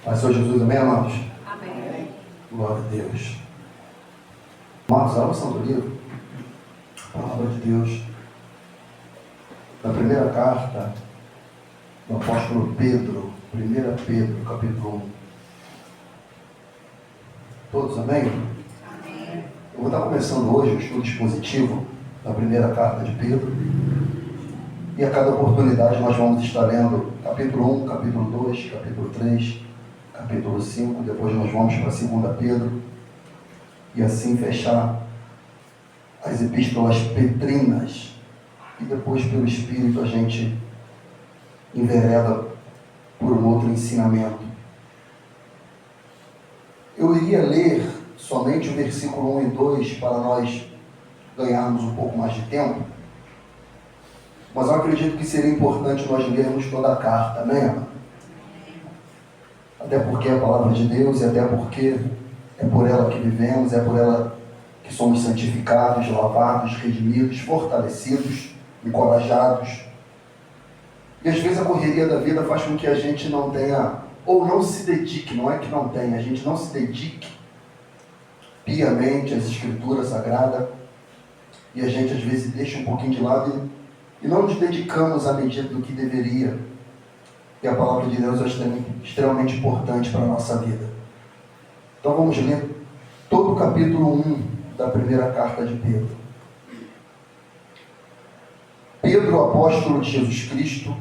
Mas Senhor Jesus, amém, amados? Amém. Glória a Deus. Amados, a oração do livro, a palavra de Deus, na primeira carta do apóstolo Pedro, 1 Pedro, capítulo 1. Todos, amém? Amém. Eu vou estar começando hoje o estudo expositivo da primeira carta de Pedro. E a cada oportunidade nós vamos estar lendo capítulo 1, capítulo 2, capítulo 3, capítulo 5. Depois nós vamos para 2 Pedro. E assim fechar as epístolas petrinas. E depois, pelo Espírito, a gente envereda por um outro ensinamento. Eu iria ler somente o versículo 1 e 2 para nós ganharmos um pouco mais de tempo. Mas eu acredito que seria importante nós lermos toda a carta, né? Até porque é a palavra de Deus e até porque é por ela que vivemos, é por ela que somos santificados, lavados, redimidos, fortalecidos, encorajados. E às vezes a correria da vida faz com que a gente não tenha, ou não se dedique, não é que não tenha, a gente não se dedique piamente às Escrituras Sagradas, e a gente às vezes deixa um pouquinho de lado e não nos dedicamos à medida do que deveria. E a palavra de Deus é extremamente importante para a nossa vida. Então vamos ler todo o capítulo 1 da primeira carta de Pedro. Pedro, apóstolo de Jesus Cristo,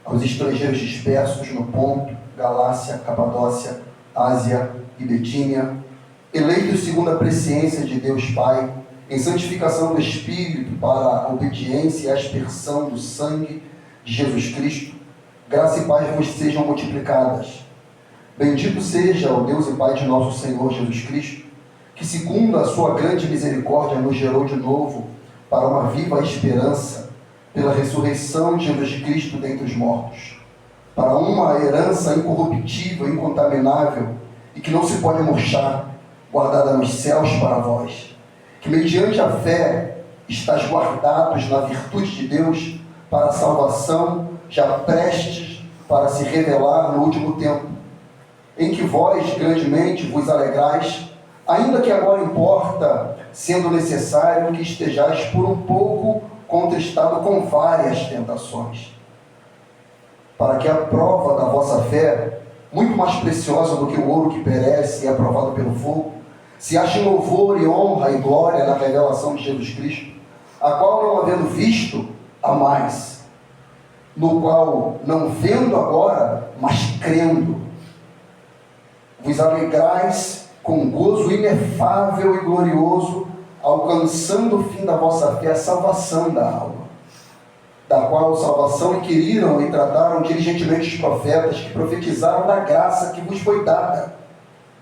aos estrangeiros dispersos no Ponto, Galácia, Capadócia, Ásia e Betínia, eleitos segundo a presciência de Deus Pai, em santificação do Espírito para a obediência e a aspersão do sangue de Jesus Cristo, graça e paz vos sejam multiplicadas. Bendito seja o Deus e Pai de nosso Senhor Jesus Cristo, que segundo a sua grande misericórdia nos gerou de novo para uma viva esperança, pela ressurreição de Jesus Cristo dentre os mortos, para uma herança incorruptível, incontaminável e que não se pode murchar, guardada nos céus para vós, que mediante a fé estáis guardados na virtude de Deus para a salvação, já prestes para se revelar no último tempo, em que vós grandemente vos alegrais, ainda que agora importa, sendo necessário que estejais por um pouco contristado com várias tentações, para que a prova da vossa fé, muito mais preciosa do que o ouro que perece e é provado pelo fogo, se ache louvor e honra e glória na revelação de Jesus Cristo, a qual não havendo visto, há mais, no qual, não vendo agora, mas crendo, vos alegrais com gozo inefável e glorioso, alcançando o fim da vossa fé, a salvação da alma, da qual salvação inquiriram e trataram diligentemente os profetas que profetizaram da graça que vos foi dada,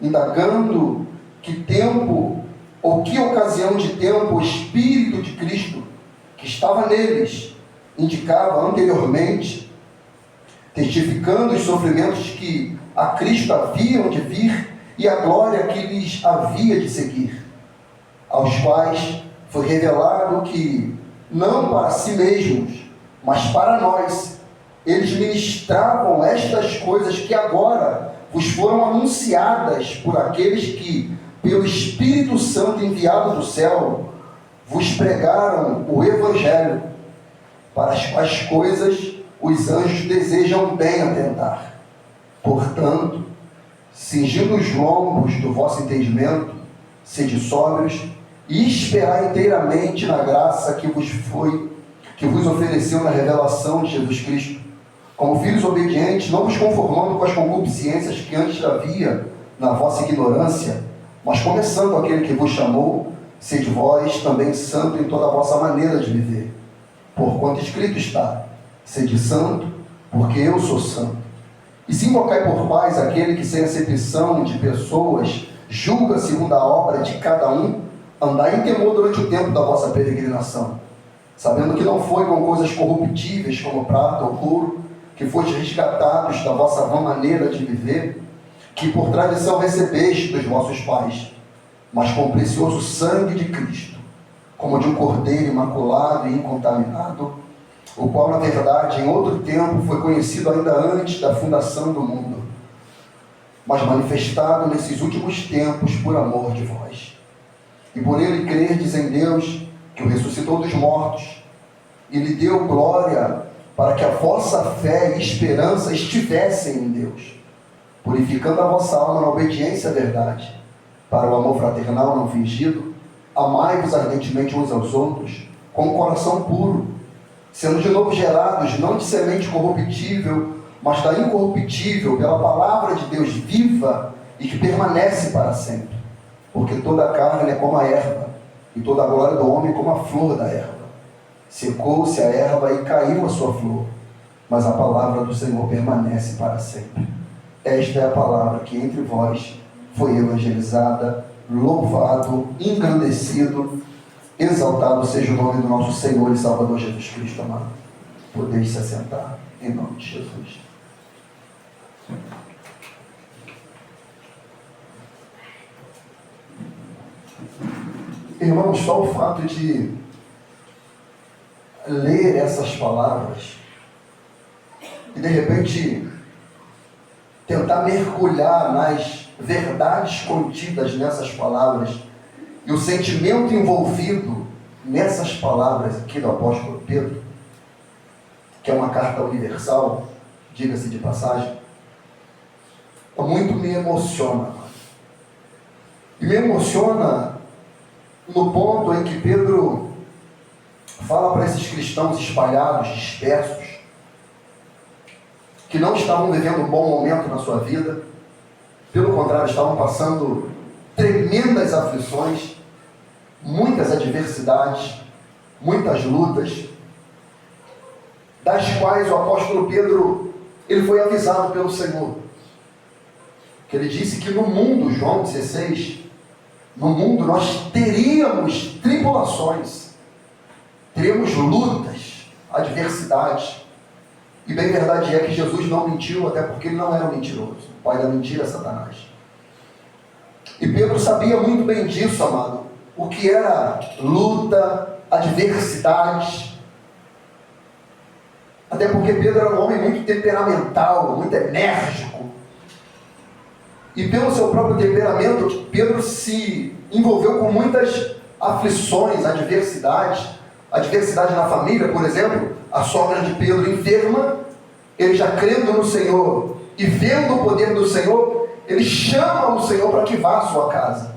indagando que tempo, ou que ocasião de tempo, o Espírito de Cristo, que estava neles, indicava anteriormente, testificando os sofrimentos que a Cristo haviam de vir e a glória que lhes havia de seguir, aos quais foi revelado que, não para si mesmos, mas para nós, eles ministravam estas coisas que agora vos foram anunciadas por aqueles que, pelo Espírito Santo enviado do céu, vos pregaram o Evangelho, para as quais coisas os anjos desejam bem atentar. Portanto, cingindo os lombos do vosso entendimento, sede sóbrios, e esperai inteiramente na graça que vos ofereceu na revelação de Jesus Cristo, como filhos obedientes, não vos conformando com as concupiscências que antes havia na vossa ignorância, mas começando aquele que vos chamou, sede vós também santo em toda a vossa maneira de viver. Porquanto escrito está, sede santo, porque eu sou santo. E se invocai por paz aquele que sem acepção de pessoas julga segundo a obra de cada um, andai em temor durante o tempo da vossa peregrinação, sabendo que não foi com coisas corruptíveis como prata ou couro, que fostes resgatados da vossa vã maneira de viver, que por tradição recebeste dos vossos pais, mas com o precioso sangue de Cristo, como de um cordeiro imaculado e incontaminado, o qual, na verdade, em outro tempo foi conhecido ainda antes da fundação do mundo, mas manifestado nesses últimos tempos por amor de vós. E por ele crerdes em Deus, que o ressuscitou dos mortos, e lhe deu glória, para que a vossa fé e esperança estivessem em Deus, purificando a vossa alma na obediência à verdade, para o amor fraternal não fingido, amai-vos ardentemente uns aos outros, com o coração puro, sendo de novo gerados, não de semente corruptível, mas da incorruptível, pela palavra de Deus viva e que permanece para sempre. Porque toda a carne é como a erva, e toda a glória do homem como a flor da erva. Secou-se a erva e caiu a sua flor, mas a palavra do Senhor permanece para sempre. Esta é a palavra que entre vós foi evangelizada, louvado, engrandecido, exaltado seja o nome do nosso Senhor e Salvador Jesus Cristo, amado. Podeis se assentar, em nome de Jesus. Irmãos, só o fato de ler essas palavras e de repente tentar mergulhar nas verdades contidas nessas palavras e o sentimento envolvido nessas palavras aqui do apóstolo Pedro, que é uma carta universal, diga-se de passagem, muito me emociona. E me emociona no ponto em que Pedro fala para esses cristãos espalhados, dispersos, que não estavam vivendo um bom momento na sua vida, pelo contrário, estavam passando tremendas aflições, muitas adversidades, muitas lutas, das quais o apóstolo Pedro, ele foi avisado pelo Senhor, que ele disse que no mundo, João 16, no mundo nós teríamos tribulações, teríamos lutas, adversidades. E bem verdade é que Jesus não mentiu, até porque ele não era um mentiroso. O pai da mentira é Satanás. E Pedro sabia muito bem disso, amado. O que era luta, adversidades. Até porque Pedro era um homem muito temperamental, muito enérgico. E pelo seu próprio temperamento, Pedro se envolveu com muitas aflições, adversidades. Adversidade na família, por exemplo, a sogra de Pedro enferma, ele já crendo no Senhor e vendo o poder do Senhor, ele chama o Senhor para que vá à sua casa.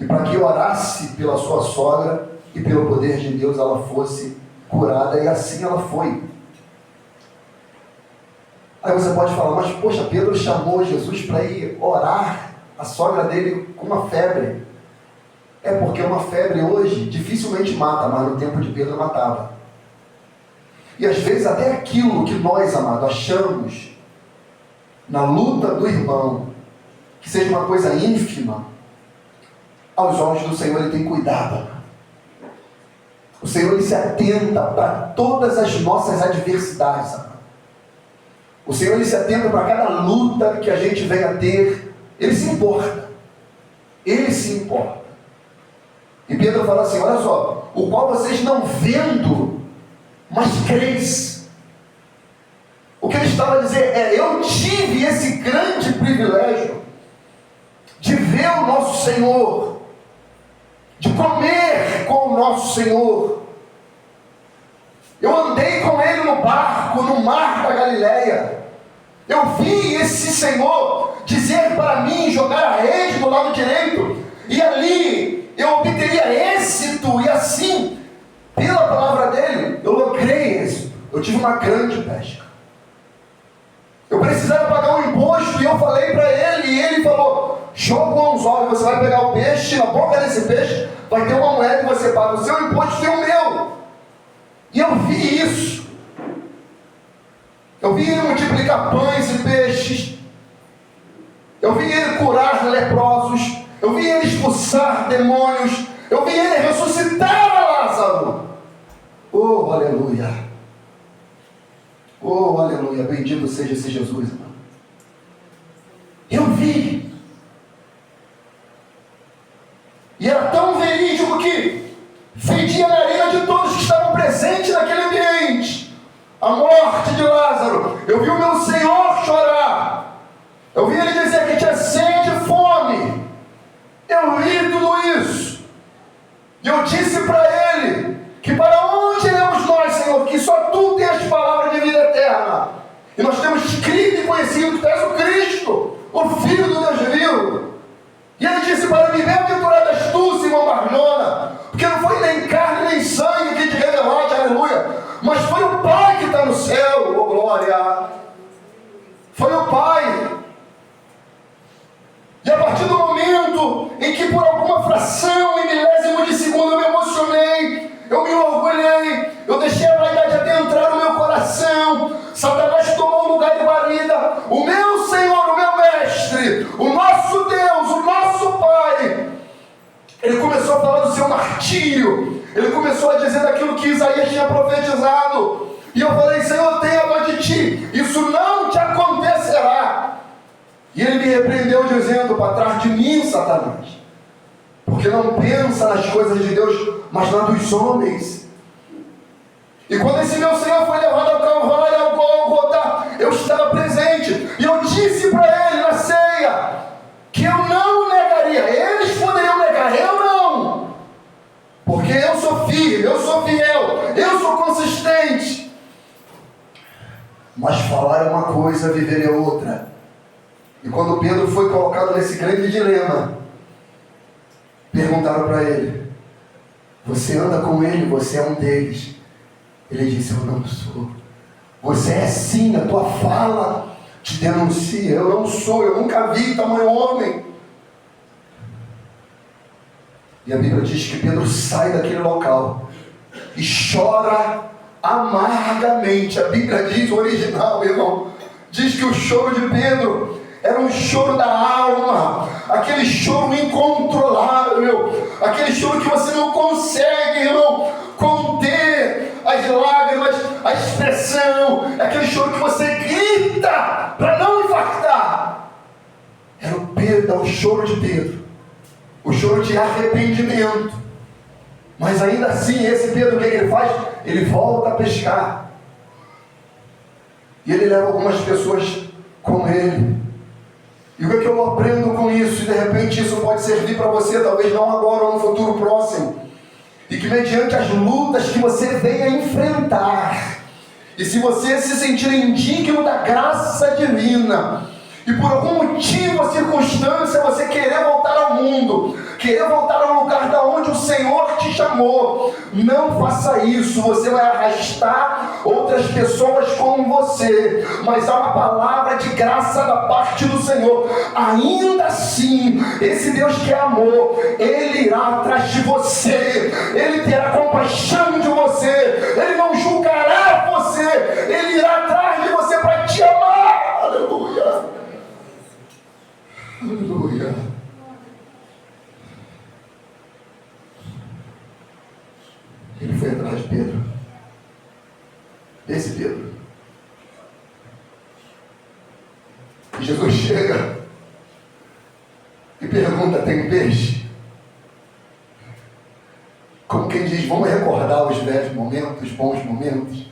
E para que orasse pela sua sogra e pelo poder de Deus ela fosse curada, e assim ela foi. Aí você pode falar, mas poxa, Pedro chamou Jesus para ir orar a sogra dele com uma febre. É porque uma febre hoje dificilmente mata, mas no tempo de Pedro matava. E às vezes até aquilo que nós, amados, achamos na luta do irmão, que seja uma coisa ínfima, aos olhos do Senhor ele tem cuidado. O Senhor ele se atenta para todas as nossas adversidades, amado. O Senhor ele se atenta para cada luta que a gente venha a ter. Ele se importa. Ele se importa. E Pedro fala assim, olha só, o qual vocês não vendo, mas creis. O que ele estava a dizer é, eu tive esse grande privilégio de ver o nosso Senhor, de comer com o nosso Senhor. Eu andei com ele no barco, no mar da Galileia. Eu vi esse Senhor dizer para mim, jogar a rede do lado direito, e ali eu obteria êxito, e assim, pela palavra dele, eu logrei êxito. Eu tive uma grande pesca. Eu precisava pagar um imposto, e eu falei para ele, e ele falou, joga um anzol, você vai pegar o peixe, na boca desse peixe, vai ter uma moeda e você paga o seu imposto e o meu. E eu vi isso. Eu vi ele multiplicar pães e peixes. Eu vi ele curar leprosos. Eu vi ele expulsar demônios. Eu vi ele ressuscitar a Lázaro. Oh, aleluia. Oh, aleluia. Bendito seja esse Jesus, irmão. Eu vi. E era tão verídico que fedia na arena de todos que estavam presentes naquele ambiente. A morte de Lázaro. Eu vi o meu Senhor chorar. Eu vi ele dizer em que por alguma fração e milésimo de segundo eu me emocionei, eu me orgulhei, eu deixei a vaidade adentrar no meu coração. Satanás tomou lugar de guarida. O meu Senhor, o meu Mestre, o nosso Deus, o nosso Pai, ele começou a falar do seu martírio. Ele começou a dizer daquilo que Isaías tinha profetizado. E eu falei: Senhor, tenha dó de ti, isso não te acontecerá. E ele me repreendeu dizendo: para trás de mim, Satanás, porque não pensa nas coisas de Deus, mas nas dos homens. E quando esse meu Senhor foi levado ao Calvário, ao Gólgota, eu estava presente. E eu disse para ele na ceia que eu não o negaria. Eles poderiam negar, eu não. Porque eu sou firme, eu sou fiel, eu sou consistente. Mas falar é uma coisa, viver é outra. E quando Pedro foi colocado nesse grande dilema, perguntaram para ele: você anda com ele, você é um deles? Ele disse: eu não sou. Você é sim, a tua fala te denuncia. Eu não sou, eu nunca vi tamanho homem. E a Bíblia diz que Pedro sai daquele local e chora amargamente. A Bíblia diz, o original, meu irmão, diz que o choro de Pedro era um choro da alma, aquele choro incontrolável, aquele choro que você não consegue, irmão, conter as lágrimas, a expressão, aquele choro que você grita para não infartar. Era o choro de Pedro, o choro de arrependimento. Mas ainda assim, esse Pedro, o que ele faz? Ele volta a pescar. E ele leva algumas pessoas com ele. E o que eu aprendo com isso? E de repente isso pode servir para você, talvez não agora ou no futuro próximo. E que mediante as lutas que você venha enfrentar, e se você se sentir indigno da graça divina, e por algum motivo ou circunstância você querer voltar ao mundo, querer voltar ao lugar da onde o Senhor te chamou, não faça isso. Você vai arrastar outras pessoas com você, mas há uma palavra de graça da parte do Senhor. Ainda assim, esse Deus que é amor, Ele irá atrás de você, Ele terá compaixão de você, Ele não julgará você, Ele irá atrás de você para te amar. Aleluia. Aleluia. Ele foi atrás de Pedro. Esse Pedro. E Jesus chega e pergunta: tem peixe? Como quem diz: vamos recordar os velhos momentos, os bons momentos.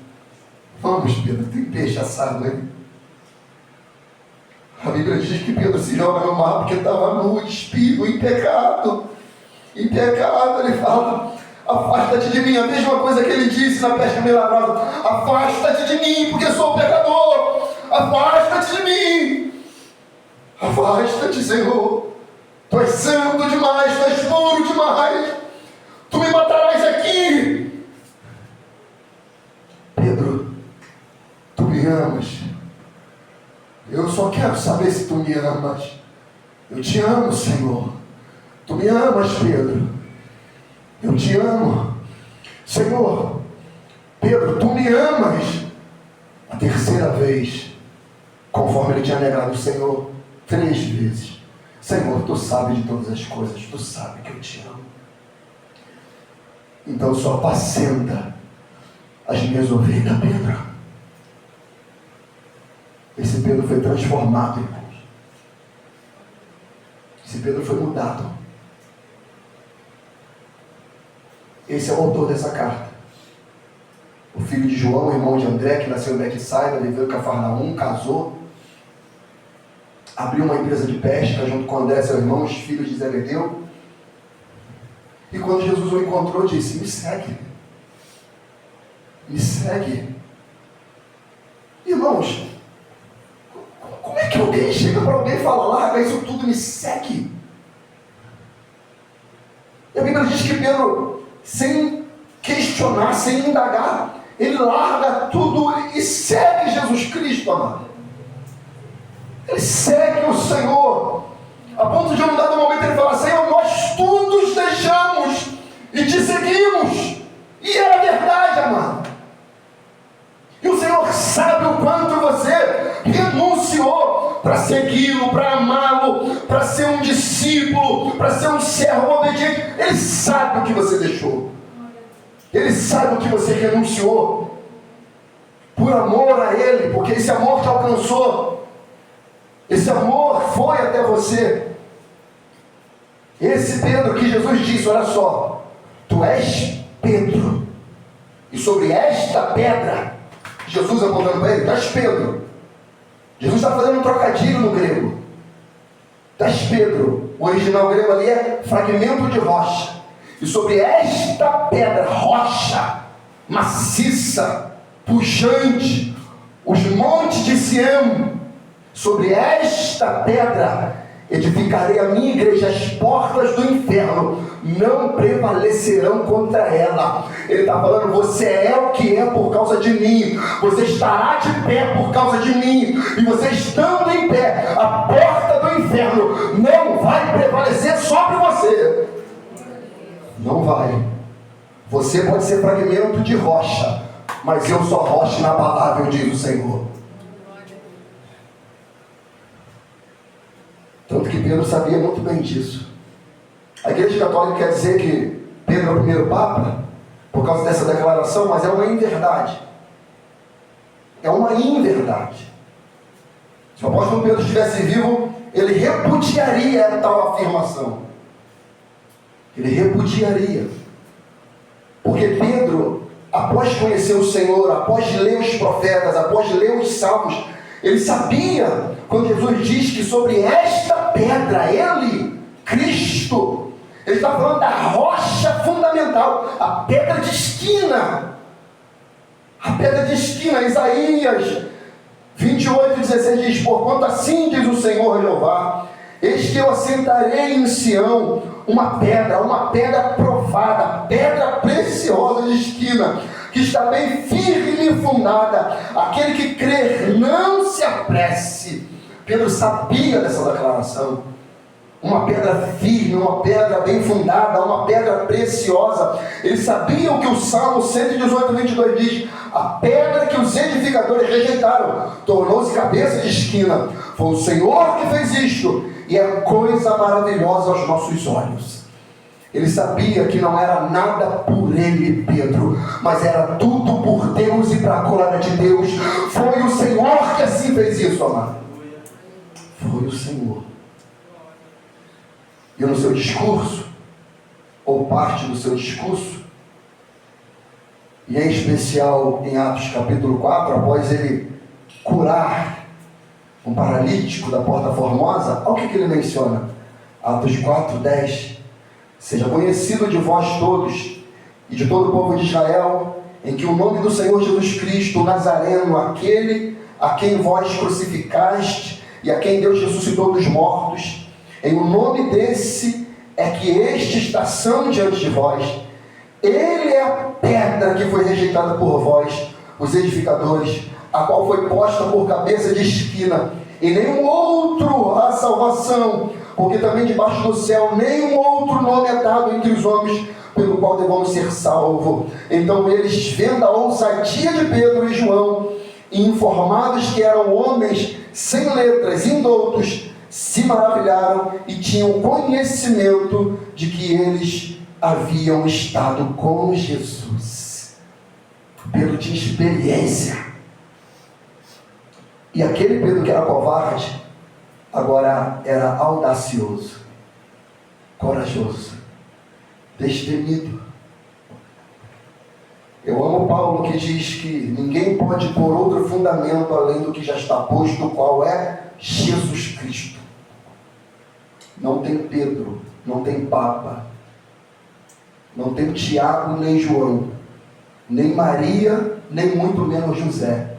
Vamos, Pedro, tem peixe assado aí? A Bíblia diz que Pedro se joga no mar porque estava nu, despido, em pecado. Em pecado, ele fala: afasta-te de mim. A mesma coisa que ele disse na pesca milagrosa: afasta-te de mim, porque sou pecador. Afasta-te de mim. Afasta-te, Senhor. Tu és santo demais, tu és puro demais. Tu me matarás aqui. Pedro, tu me amas. Eu só quero saber se tu me amas. Eu te amo, Senhor. Tu me amas, Pedro. Eu te amo. Senhor, Pedro, tu me amas. A terceira vez, conforme ele tinha negado o Senhor 3 vezes. Senhor, tu sabe de todas as coisas. Tu sabe que eu te amo. Então só apacenta as minhas ovelhas, Pedro. Esse Pedro foi transformado, irmãos. Esse Pedro foi mudado. Esse é o autor dessa carta. O filho de João, irmão de André, que nasceu em Betsaida, viveu em Cafarnaum, casou, abriu uma empresa de pesca junto com André, seu irmão, os filhos de Zebedeu. E quando Jesus o encontrou, disse: me segue. Me segue. Irmãos, como é que alguém chega para alguém e fala: larga isso tudo, me segue? E a Bíblia diz que Pedro, sem questionar, sem indagar, ele larga tudo e segue Jesus Cristo, amado. Ele segue o Senhor, a ponto de um dado momento ele falar: Senhor, nós discípulo, para ser um servo obediente. Ele sabe o que você deixou. Ele sabe o que você renunciou. Por amor a Ele, porque esse amor te alcançou. Esse amor foi até você. Esse Pedro que Jesus disse, olha só, tu és Pedro, e sobre esta pedra, Jesus apontando para ele, tu és Pedro. Jesus está fazendo um trocadilho no grego. Tu és Pedro. O original grego ali é fragmento de rocha. E sobre esta pedra, rocha, maciça, pujante, os montes de Sião, sobre esta pedra edificarei a minha igreja, as portas do inferno não prevalecerão contra ela. Ele está falando, você é o que é por causa de mim, você estará de pé por causa de mim, e você estando em pé, a porta do inferno não vai prevalecer sobre você. Não vai. Você pode ser fragmento de rocha, mas eu sou rocha inabalável, diz o Senhor. Tanto que Pedro sabia muito bem disso. A Igreja Católica quer dizer que Pedro é o primeiro Papa, por causa dessa declaração, mas é uma inverdade. É uma inverdade. Se o apóstolo Pedro estivesse vivo, ele repudiaria tal afirmação. Ele repudiaria. Porque Pedro, após conhecer o Senhor, após ler os profetas, após ler os salmos, ele sabia, quando Jesus diz que sobre esta pedra, ele, Cristo, ele está falando da rocha fundamental, a pedra de esquina. A pedra de esquina, Isaías 28:16 diz, porquanto assim diz o Senhor Jeová, eis que eu assentarei em Sião uma pedra provada, pedra preciosa de esquina, que está bem firme e fundada. Aquele que crer não se apresse. Pedro sabia dessa declaração. Uma pedra firme, uma pedra bem fundada, uma pedra preciosa. Ele sabia o que o Salmo 118:22 diz: a pedra que os edificadores rejeitaram tornou-se cabeça de esquina. Foi o Senhor que fez isto, e é coisa maravilhosa aos nossos olhos. Ele sabia que não era nada por ele, Pedro, mas era tudo por Deus e para a glória de Deus. Foi o Senhor que assim fez isso, amado. Foi o Senhor. E no seu discurso, ou parte do seu discurso, e em especial em Atos capítulo 4, após ele curar um paralítico da Porta Formosa, olha o que ele menciona. Atos 4:10. Seja conhecido de vós todos e de todo o povo de Israel, em que o nome do Senhor Jesus Cristo, o Nazareno, aquele a quem vós crucificaste e a quem Deus ressuscitou dos mortos, em o nome desse é que este está são diante de vós. Ele é a pedra que foi rejeitada por vós, os edificadores, a qual foi posta por cabeça de esquina. E nenhum outro há salvação, porque também debaixo do céu nenhum outro nome é dado entre os homens pelo qual devamos ser salvos. Então eles, vendo a ousadia de Pedro e João, e informados que eram homens sem letras, indoutos, se maravilharam e tinham conhecimento de que eles haviam estado com Jesus. Pedro tinha experiência. E aquele Pedro que era covarde, agora era audacioso, corajoso, destemido. Eu amo Paulo, que diz que ninguém pode pôr outro fundamento além do que já está posto, qual é Jesus Cristo. Não tem Pedro, não tem Papa, não tem Tiago nem João, nem Maria, nem muito menos José.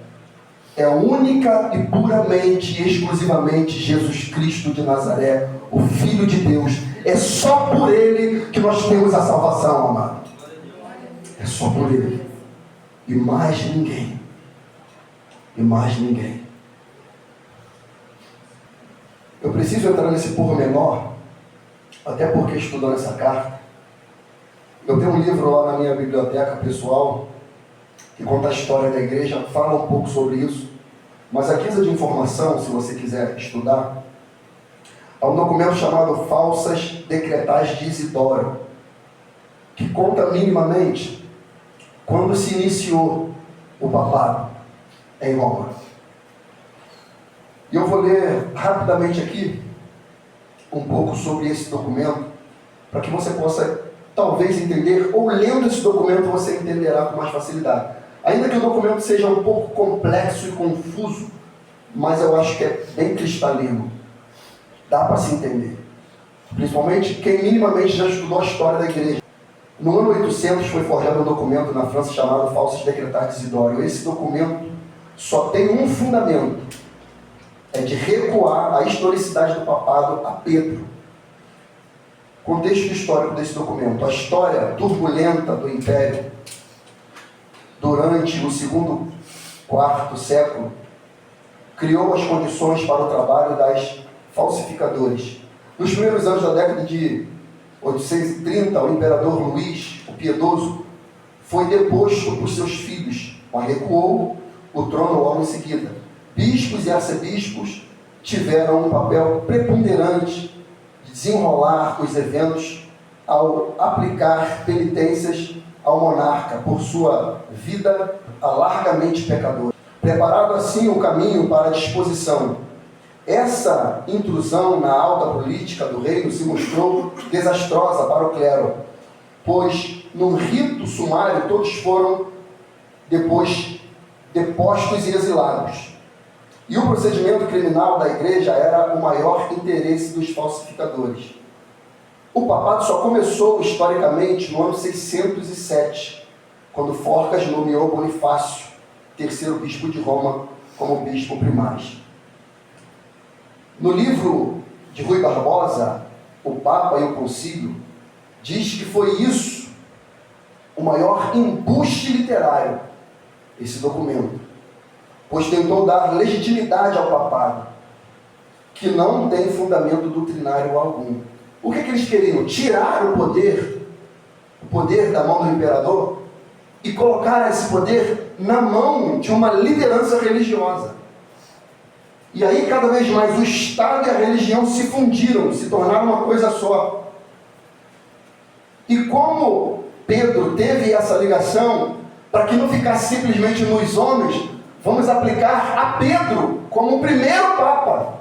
É única e puramente e exclusivamente Jesus Cristo de Nazaré, o Filho de Deus. É só por Ele que nós temos a salvação, amado. É só por Ele. E mais ninguém. E mais ninguém. Eu preciso entrar nesse pormenor, até porque estudando essa carta, eu tenho um livro lá na minha biblioteca pessoal, que conta a história da igreja, fala um pouco sobre isso, mas aqui de informação, se você quiser estudar, Há um documento chamado Falsas Decretais de Isidoro, que conta minimamente quando se iniciou o papado em Roma. E eu vou ler rapidamente aqui um pouco sobre esse documento, para que você possa talvez entender, ou lendo esse documento você entenderá com mais facilidade. Ainda que o documento seja um pouco complexo e confuso, mas eu acho que é bem cristalino. Dá para se entender. Principalmente quem minimamente já estudou a história da igreja. No ano 800 foi forjado um documento na França chamado Falsas Decretais de Isidoro. Esse documento só tem um fundamento. É de recuar a historicidade do papado a Pedro. Contexto histórico desse documento. A história turbulenta do Império durante o segundo, quarto século criou as condições para o trabalho das falsificadores. Nos primeiros anos da década de 830, o imperador Luís, o Piedoso, foi deposto por seus filhos, mas recuou o trono logo em seguida. Bispos e arcebispos tiveram um papel preponderante de desenrolar os eventos ao aplicar penitências ao monarca por sua vida largamente pecadora, preparado assim o caminho para a disposição. Essa intrusão na alta política do reino se mostrou desastrosa para o clero, pois num rito sumário todos foram depois depostos e exilados. E o procedimento criminal da igreja era o maior interesse dos falsificadores. O papado só começou historicamente no ano 607, quando Forcas nomeou Bonifácio, terceiro bispo de Roma, como bispo primaz. No livro de Rui Barbosa, O Papa e o Concílio, diz que foi isso o maior embuste literário, esse documento, pois tentou dar legitimidade ao papado, que não tem fundamento doutrinário algum. O que eles queriam? Tirar o poder da mão do imperador e colocar esse poder na mão de uma liderança religiosa. E aí cada vez mais o Estado e a religião se fundiram, se tornaram uma coisa só. E como Pedro teve essa ligação, para que não ficasse simplesmente nos homens, vamos aplicar a Pedro como o primeiro Papa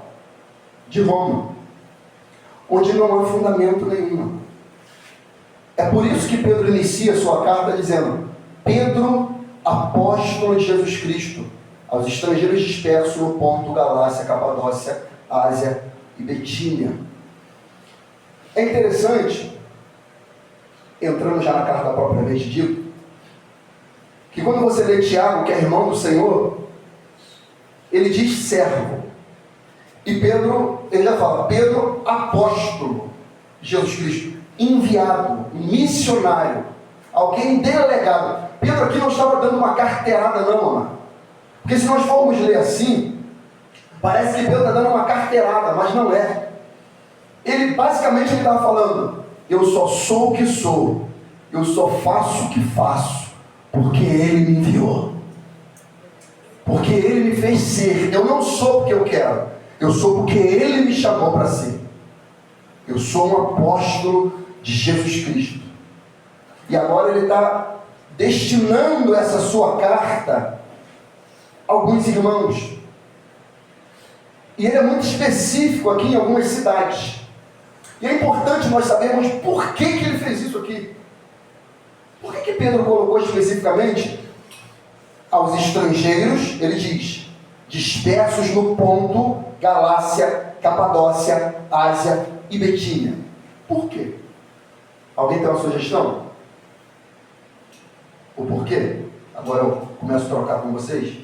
de Roma, onde não há fundamento nenhum. É por isso que Pedro inicia sua carta dizendo: Pedro, apóstolo de Jesus Cristo, aos estrangeiros dispersos no Ponto, Galácia, Capadócia, Ásia e Betínia. É interessante, entrando já na carta propriamente dita, que quando você lê Tiago, que é irmão do Senhor, ele diz servo. E Pedro, ele já fala, Pedro, apóstolo de Jesus Cristo, enviado, missionário, alguém delegado. Pedro aqui não estava dando uma carteirada não, amado. Porque se nós formos ler assim, parece que Pedro está dando uma carteirada, mas não é. Ele basicamente estava falando, eu só sou o que sou, eu só faço o que faço, porque Ele me enviou. Porque Ele me fez ser. Eu não sou porque eu quero, eu sou porque Ele me chamou para ser. Eu sou um apóstolo de Jesus Cristo. E agora ele está destinando essa sua carta a alguns irmãos. E ele é muito específico aqui em algumas cidades. E é importante nós sabermos por que ele fez isso aqui. Por que Pedro colocou especificamente aos estrangeiros, ele diz, dispersos no Ponto, Galácia, Capadócia, Ásia e Betínia. Por quê? Alguém tem uma sugestão? O porquê? Agora eu começo a trocar com vocês.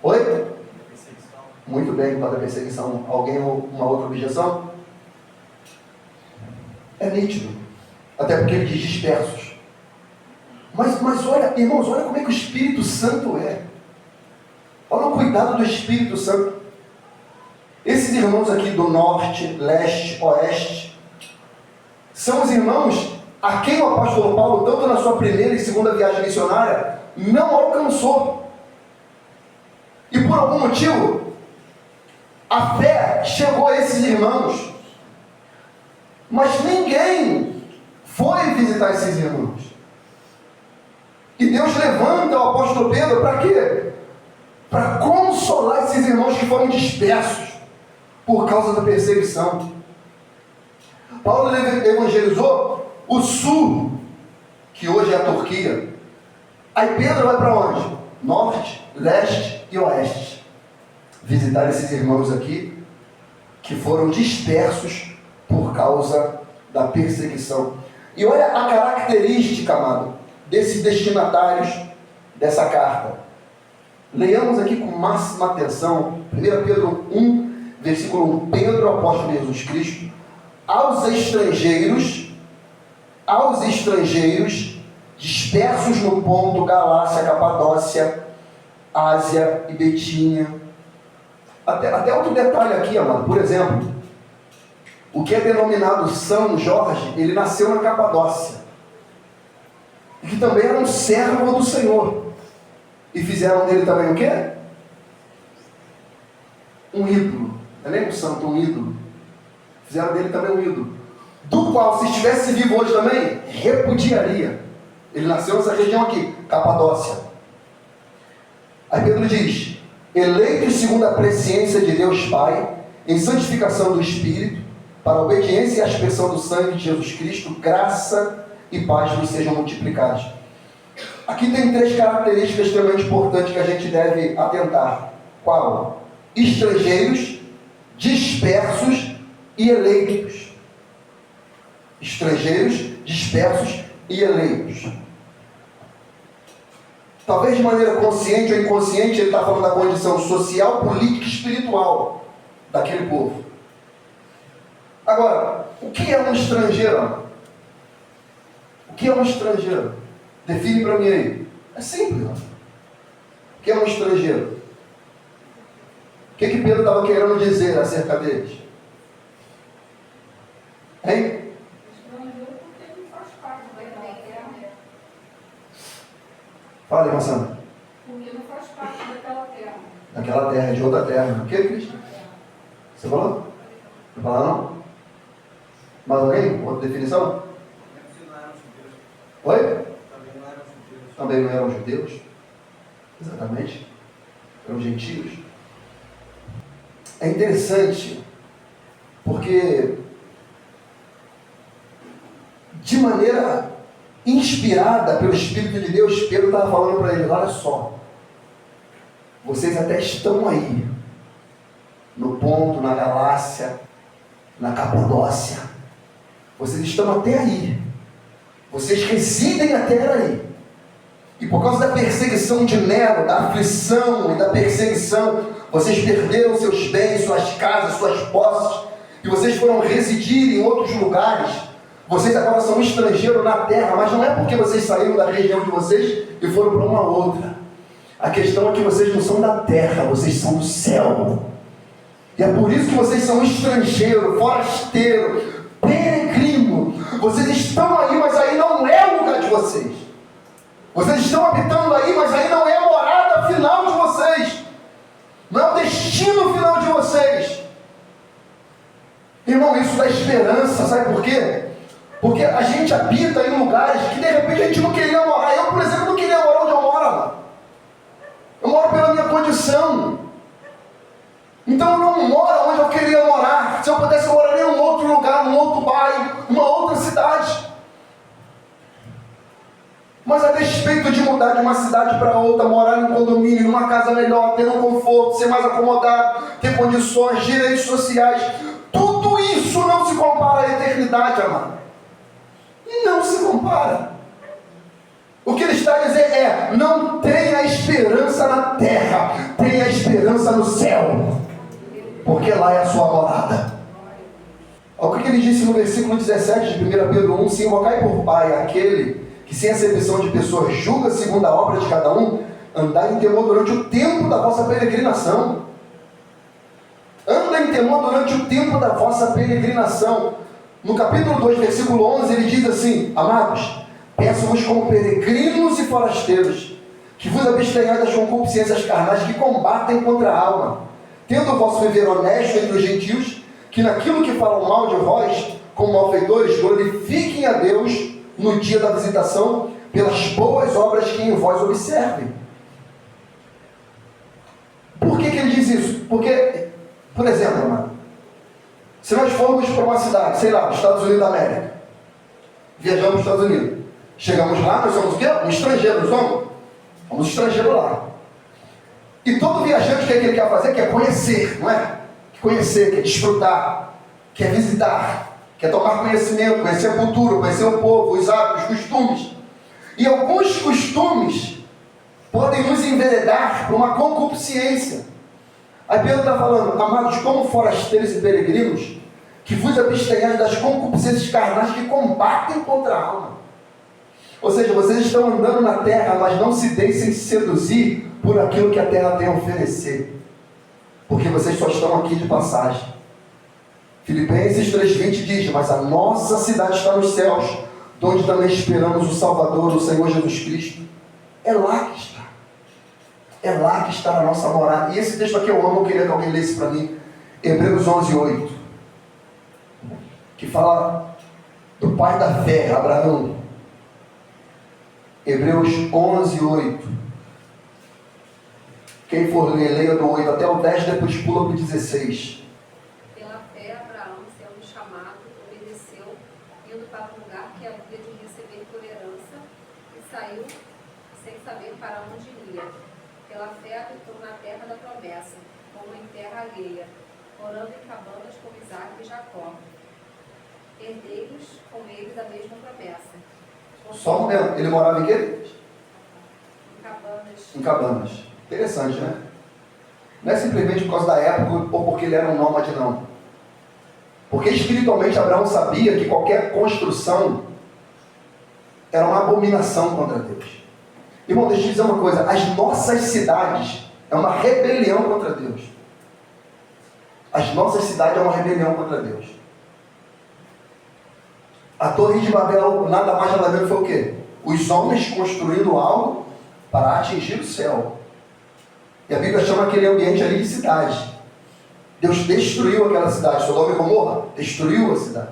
Oi? Muito bem, por causa da perseguição. Alguém uma outra objeção? É nítido. Até porque ele diz dispersos. Mas olha, irmãos, olha como é que o Espírito Santo é. Olha o cuidado do Espírito Santo. Esses irmãos aqui do norte, leste, oeste, são os irmãos a quem o apóstolo Paulo, tanto na sua primeira e segunda viagem missionária, não alcançou. E por algum motivo, A fé chegou a esses irmãos, mas ninguém foi visitar esses irmãos. E Deus levanta o apóstolo Pedro para quê? Para consolar esses irmãos que foram dispersos por causa da perseguição. Paulo evangelizou o sul, que hoje é a Turquia. Aí Pedro vai para onde? Norte, leste e oeste. Visitar esses irmãos aqui que foram dispersos por causa da perseguição. E olha a característica, amado, desses destinatários dessa carta. Leiamos aqui com máxima atenção, 1 Pedro 1, versículo 1, Pedro, apóstolo de Jesus Cristo, aos estrangeiros dispersos no Ponto, Galácia, Capadócia, Ásia e Betínia. Até outro detalhe aqui, amado, por exemplo, o que é denominado São Jorge, ele nasceu na Capadócia, e que também era um servo do Senhor, e fizeram dele também o quê? Um ídolo, não é nem um santo, um ídolo. Fizeram dele também um ídolo, do qual, se estivesse vivo hoje também, repudiaria. Ele nasceu nessa região aqui, Capadócia. Aí Pedro diz: eleitos segundo a presciência de Deus Pai, em santificação do Espírito, para a obediência e a aspersão do sangue de Jesus Cristo, graça e paz vos sejam multiplicados. Aqui tem 3 características extremamente importantes que a gente deve atentar. Qual? Estrangeiros, dispersos e eleitos. Estrangeiros, dispersos e eleitos. Talvez de maneira consciente ou inconsciente, ele está falando da condição social, política e espiritual daquele povo. Agora, o que é um estrangeiro? O que é um estrangeiro? Define para mim aí. É simples. O que é um estrangeiro? O que Pedro estava querendo dizer acerca deles? Hein? Fala, irmã Sandra. Porque não faz parte daquela terra. Daquela terra, de outra terra. O que, Cristo? Você falou? Não fala não? Mais alguém? Outra definição? Oi? Também não eram judeus. Exatamente. Eram gentios. É interessante, porque de maneira inspirada pelo Espírito de Deus, Pedro estava falando para eles: olha só, vocês até estão aí, no Ponto, na Galácia, na Capadócia, vocês estão até aí, vocês residem até aí, e por causa da perseguição de Nero, da aflição e da perseguição, vocês perderam seus bens, suas casas, suas posses, e vocês foram residir em outros lugares. Vocês agora são estrangeiros na terra, mas não é porque vocês saíram da região de vocês e foram para uma outra. A questão é que vocês não são da terra, vocês são do céu. E é por isso que vocês são estrangeiro, forasteiro, peregrino. Vocês estão aí, mas aí não é o lugar de vocês. Vocês estão habitando aí, mas aí não é a morada final de vocês. Não é o destino final de vocês. Irmão, isso dá esperança, sabe por quê? Porque a gente habita em lugares que de repente a gente não queria morar. Eu, por exemplo, não queria morar onde eu moro, mano. Eu moro pela minha condição. Então eu não moro onde eu queria morar. Se eu pudesse, eu moraria em um outro lugar, num outro bairro, numa outra cidade. Mas a despeito de mudar de uma cidade para outra, morar em um condomínio, numa casa melhor, ter um conforto, ser mais acomodado, ter condições, direitos sociais, tudo isso não se compara à eternidade, amado. Não se compara. O que ele está a dizer é: não tenha esperança na terra, tenha esperança no céu, porque lá é a sua morada. Olha o que ele disse no versículo 17 de 1 Pedro 1: se invocai por Pai aquele que, sem acepção de pessoas, julga segundo a obra de cada um, andai em temor durante o tempo da vossa peregrinação. Anda em temor durante o tempo da vossa peregrinação. No capítulo 2, versículo 11, ele diz assim: amados, peço-vos como peregrinos e forasteiros, que vos abstenhais das concupiscências carnais que combatem contra a alma. tendo o vosso viver honesto entre os gentios, que naquilo que falam mal de vós, como malfeitores, glorifiquem a Deus no dia da visitação, pelas boas obras que em vós observem. Por que ele diz isso? Porque, por exemplo, amado, se nós formos para uma cidade, sei lá, Estados Unidos da América, viajamos para os Estados Unidos, chegamos lá, nós somos o quê? Um estrangeiro, não somos? Somos estrangeiros lá. E todo viajante, o que ele quer fazer? Quer conhecer, não é? Quer conhecer, quer desfrutar, quer visitar, quer tomar conhecimento, conhecer a cultura, conhecer o povo, os hábitos, os costumes. E alguns costumes podem nos enveredar para uma concupiscência. Aí Pedro está falando, amados, como forasteiros e peregrinos, que vos abstenhais das concupiscências carnais que combatem contra a alma. Ou seja, vocês estão andando na terra, mas não se deixem seduzir por aquilo que a terra tem a oferecer. Porque vocês só estão aqui de passagem. Filipenses 3,20 diz, mas a nossa cidade está nos céus, de onde também esperamos o Salvador, o Senhor Jesus Cristo. É lá que está. É lá que está a nossa morada. E esse texto aqui eu amo, eu queria que alguém lesse para mim. Hebreus 11:8. Que fala do pai da fé, Abraão. Hebreus 11:8. Quem for ler, leia do 8 até o 10, depois pula para o 16. Pela fé, Abraão, sendo chamado, obedeceu, indo para um lugar que havia de receber por herança, e saiu sem saber para onde ia. Pela fé, habitou na terra da promessa, como em terra alheia, morando em cabanas com Isaac e Jacó, herdeiros com ele da mesma promessa. Só um momento, ele morava em quê? Em cabanas. Em cabanas. Interessante, né? Não é simplesmente por causa da época ou porque ele era um nômade, não. Porque espiritualmente Abraão sabia que qualquer construção era uma abominação contra Deus. Irmão, deixa eu te dizer uma coisa. As nossas cidades é uma rebelião contra Deus. As nossas cidades é uma rebelião contra Deus. A Torre de Babel, nada mais nada menos foi o quê? Os homens construindo algo para atingir o céu. E a Bíblia chama aquele ambiente ali de cidade. Deus destruiu aquela cidade. Sodoma e Gomorra destruiu a cidade.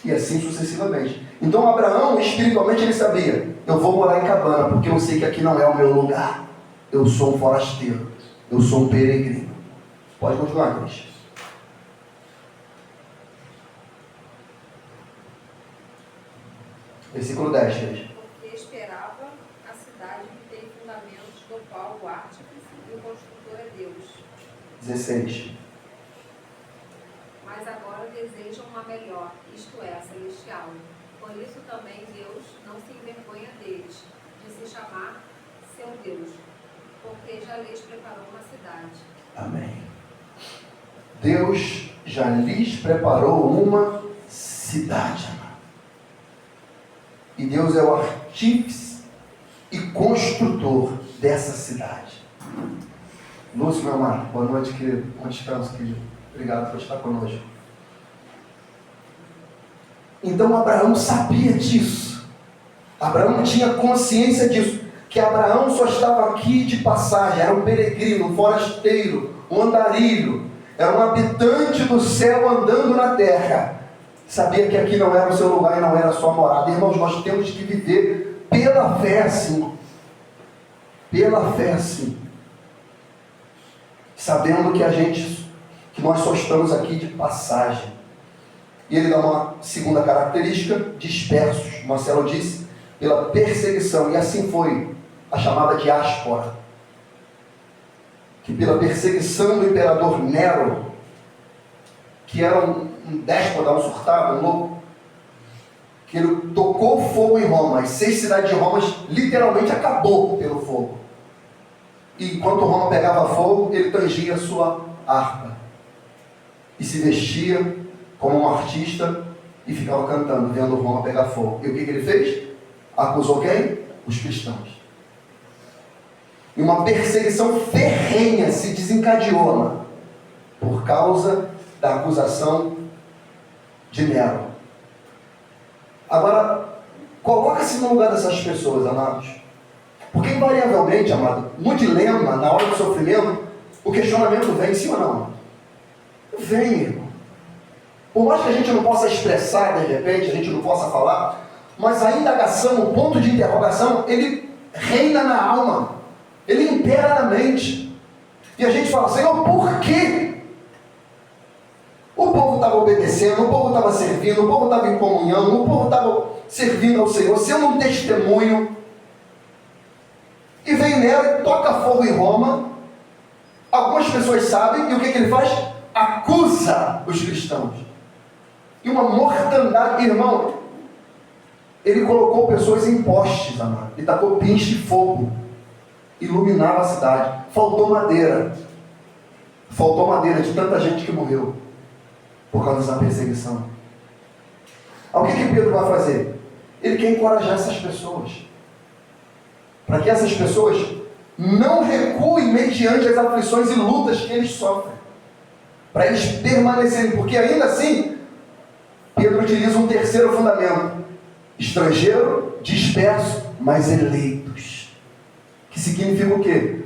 E assim sucessivamente. Então Abraão, espiritualmente, ele sabia: eu vou morar em cabana, porque eu sei que aqui não é o meu lugar. Eu sou um forasteiro. Eu sou um peregrino. Pode continuar, Cris. Versículo 10, Cris. Porque esperava a cidade que tem fundamentos, do qual o artífice e o construtor é Deus. 16. Mas agora desejam uma melhor, isto é, a celestial. Por isso também Deus não se envergonha deles, de se chamar seu Deus, porque já lhes preparou uma cidade. Amém. Deus já lhes preparou uma cidade, amado. E Deus é o artífice e construtor dessa cidade. Lúcio, meu amado, boa noite, querido. Bom descanso, querido. Obrigado por estar conosco. Então Abraão sabia disso. Abraão tinha consciência disso. Que Abraão só estava aqui de passagem. Era um peregrino, um forasteiro, um andarilho. Era um habitante do céu andando na terra. Sabia que aqui não era o seu lugar e não era a sua morada. Irmãos, nós temos que viver pela fé assim. Pela fé assim. Sabendo que nós só estamos aqui de passagem. E ele dá uma segunda característica: dispersos. Marcelo disse, pela perseguição. E assim foi a chamada diáspora. Que pela perseguição do imperador Nero, que era um déspota, um surtado, um louco, que ele tocou fogo em Roma. As 6 cidades de Roma literalmente acabou pelo fogo. E enquanto Roma pegava fogo, ele tangia a sua harpa. E se vestia como um artista e ficava cantando, vendo Roma pegar fogo. E o que ele fez? Acusou quem? Os cristãos. E uma perseguição ferrenha se desencadeou, mano, por causa da acusação de Nero. Agora, coloca-se no lugar dessas pessoas, amados. Porque invariavelmente, amado, no dilema, na hora do sofrimento, O questionamento vem, sim ou não? Vem, irmão. Por mais que a gente não possa expressar, de repente, a gente não possa falar, mas a indagação, o ponto de interrogação, ele reina na alma, ele impera na mente. E a gente fala, Senhor, por quê? O povo estava obedecendo, o povo estava servindo, o povo estava em comunhão, o povo estava servindo ao Senhor, sendo um testemunho. E vem Nero e toca fogo em Roma. Algumas pessoas sabem, e o que ele faz? Acusa os cristãos. E uma mortandade, irmão, ele colocou pessoas em postes, amado, e tacou pinche de fogo, iluminava a cidade. Faltou madeira de tanta gente que morreu por causa da perseguição. O que Pedro vai fazer? Ele quer encorajar essas pessoas, para que essas pessoas não recuem mediante as aflições e lutas que eles sofrem, para eles permanecerem, porque ainda assim, Pedro utiliza um terceiro fundamento: estrangeiro, disperso, mas eleitos. Que significa o quê?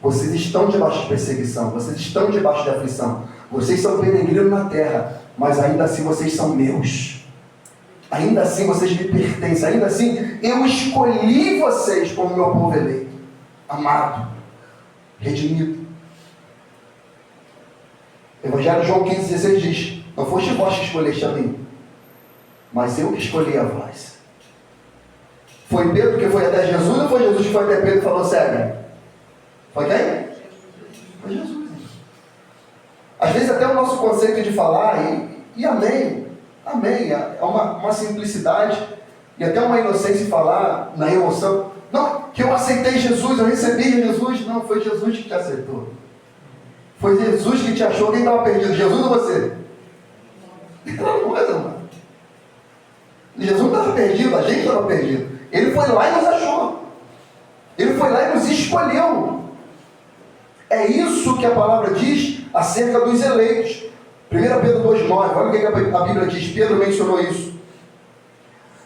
Vocês estão debaixo de perseguição, vocês estão debaixo de aflição, vocês são peregrinos na terra, mas ainda assim vocês são meus. Ainda assim vocês me pertencem, ainda assim eu escolhi vocês como meu povo eleito, amado, redimido. Evangelho de João 15,16 diz: não foste vós que escolheste a mim, mas eu que escolhi a vós. Foi Pedro que foi até Jesus, ou foi Jesus que foi até Pedro e falou: segue? Foi quem? Foi Jesus. Às vezes até o nosso conceito de falar, e amém, é uma simplicidade, e até uma inocência em falar, na emoção. Não, que eu aceitei Jesus, eu recebi Jesus. Não, foi Jesus que te aceitou. Foi Jesus que te achou. Quem estava perdido? Jesus ou você? Não, mano. Jesus não estava perdido, a gente estava perdido. Ele foi lá e nos achou. Ele foi lá e nos escolheu. É isso que a palavra diz acerca dos eleitos. 1 Pedro 2,9, olha o que a Bíblia diz. Pedro mencionou isso.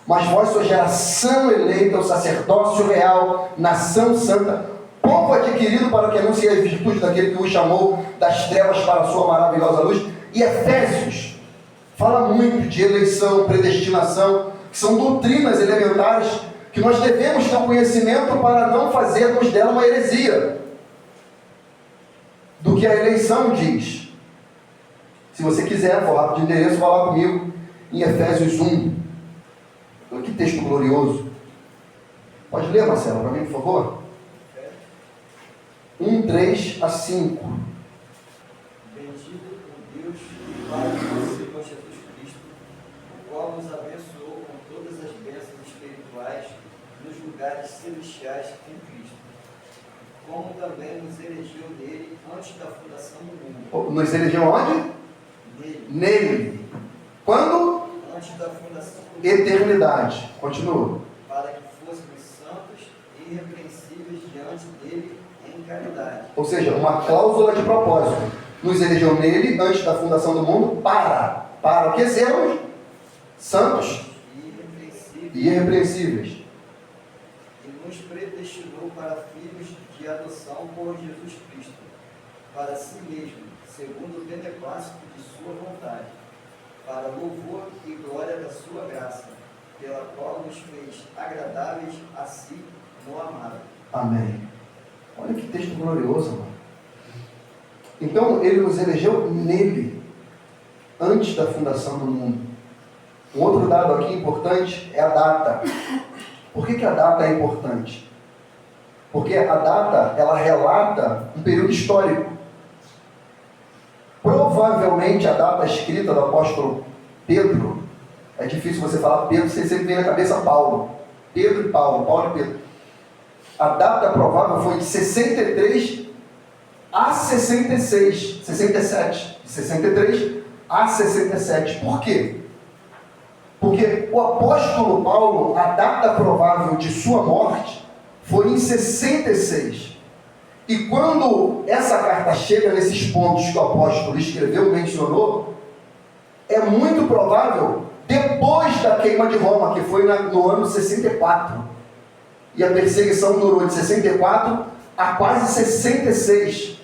Mas vós sois geração eleita, o sacerdócio real, nação santa, povo adquirido para que anuncie as virtudes daquele que o chamou das trevas para a sua maravilhosa luz. E Efésios fala muito de eleição, predestinação, que são doutrinas elementares que nós devemos ter conhecimento para não fazermos dela uma heresia. Do que a eleição diz. Se você quiser, vou rápido de endereço, vá lá comigo em Efésios 1. Que texto glorioso. Pode ler, Marcelo, para mim, por favor? 1:3 a 5. Bendito o Deus e Pai de nosso Senhor Jesus Cristo, o qual nos abençoou com todas as bênçãos espirituais nos lugares celestiais em Cristo, como também nos elegeu nele antes da fundação do mundo. Nos elegeu onde? Nele. Quando? Antes da fundação do mundo. Eternidade. Continua. Para que fôssemos santos e irrepreensíveis diante dele em caridade. Ou seja, uma cláusula de propósito. Nos elegeu nele antes da fundação do mundo para o que sermos? Santos e irrepreensíveis. E nos predestinou para filhos de adoção por Jesus Cristo, para si mesmo, segundo o beneplácito de sua vontade, para louvor e glória da sua graça, pela qual nos fez agradáveis a si no amado. Amém. Olha que texto glorioso, mano. Então, ele nos elegeu nele, antes da fundação do mundo. Um outro dado aqui importante é a data. Por que a data é importante? Porque a data, ela relata um período histórico. Provavelmente a data escrita do apóstolo Pedro, é difícil você falar Pedro, você sempre vem na cabeça Paulo. Pedro e Paulo, Paulo e Pedro. A data provável foi de 63 a 66, 67. De 63 a 67. Por quê? Porque o apóstolo Paulo, a data provável de sua morte foi em 66. E quando essa carta chega nesses pontos que o apóstolo escreveu, mencionou, é muito provável depois da queima de Roma, que foi no ano 64. E a perseguição durou de 64 a quase 66.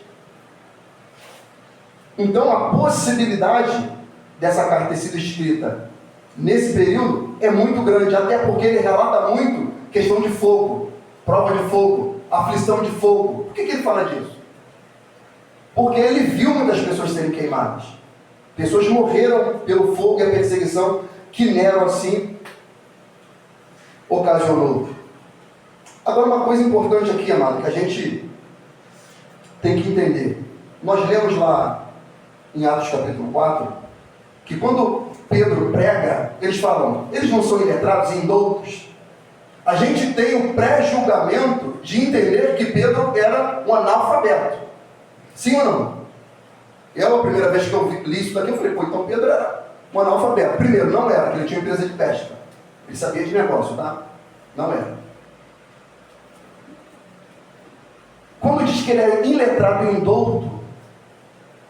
Então a possibilidade dessa carta ter sido escrita nesse período é muito grande, até porque ele relata muito questão de fogo, prova de fogo, aflição de fogo. Por que ele fala disso? Porque ele viu muitas pessoas serem queimadas. Pessoas morreram pelo fogo e a perseguição que Nero assim ocasionou. Agora uma coisa importante aqui, amado, que a gente tem que entender. Nós lemos lá em Atos capítulo 4, que quando Pedro prega, eles falam, eles não são iletrados e indoutos. A gente tem o pré-julgamento de entender que Pedro era um analfabeto. Sim ou não? Eu, a primeira vez que eu li isso daqui, eu falei, pô, então Pedro era um analfabeto. Primeiro, não era, porque ele tinha empresa de pesca. Ele sabia de negócio, tá? Não era. Quando diz que ele era iletrado e indouto,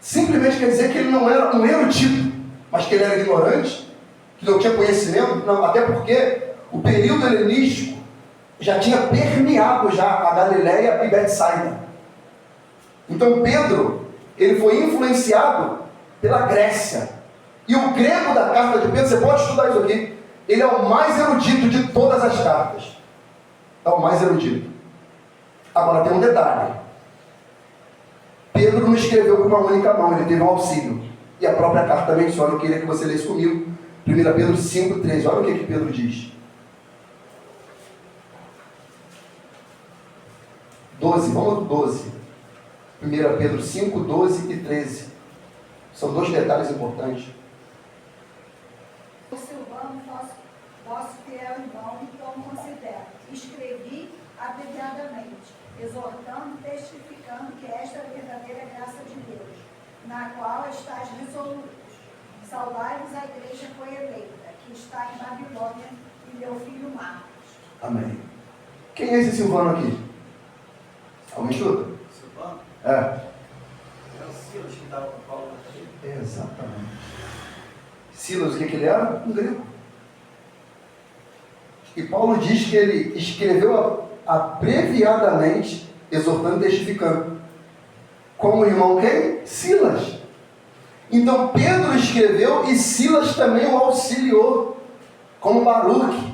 simplesmente quer dizer que ele não era um erudito, mas que ele era ignorante, que não tinha conhecimento. Não, até porque o período helenístico já tinha permeado já a Galileia e Betsaida. Então Pedro, ele foi influenciado pela Grécia. E o grego da carta de Pedro, você pode estudar isso aqui, ele é o mais erudito de todas as cartas. É o mais erudito. Agora tem um detalhe. Pedro não escreveu com uma única mão, ele teve um auxílio. E a própria carta menciona, eu queria que você lesse comigo. 1 Pedro 5,13. Olha o que Pedro diz. 12, vamos ao 12. 1 Pedro 5, 12 e 13. São dois detalhes importantes. O Silvano, vosso fiel irmão, então considero. Escrevi abreviadamente, exortando, testificando que esta é a verdadeira graça de Deus, na qual estáis resolutos. Saudai-vos a igreja que foi eleita, que está em Babilônia, e meu filho Marcos. Amém. Quem é esse Silvano aqui? Alguém estuda? Silvano? É. É o Silas que estava com Paulo aqui. Exatamente. Silas, o que ele era? Um grego. E Paulo diz que ele escreveu abreviadamente, exortando e testificando. Como irmão quem? Silas. Então Pedro escreveu e Silas também o auxiliou, como Baruque.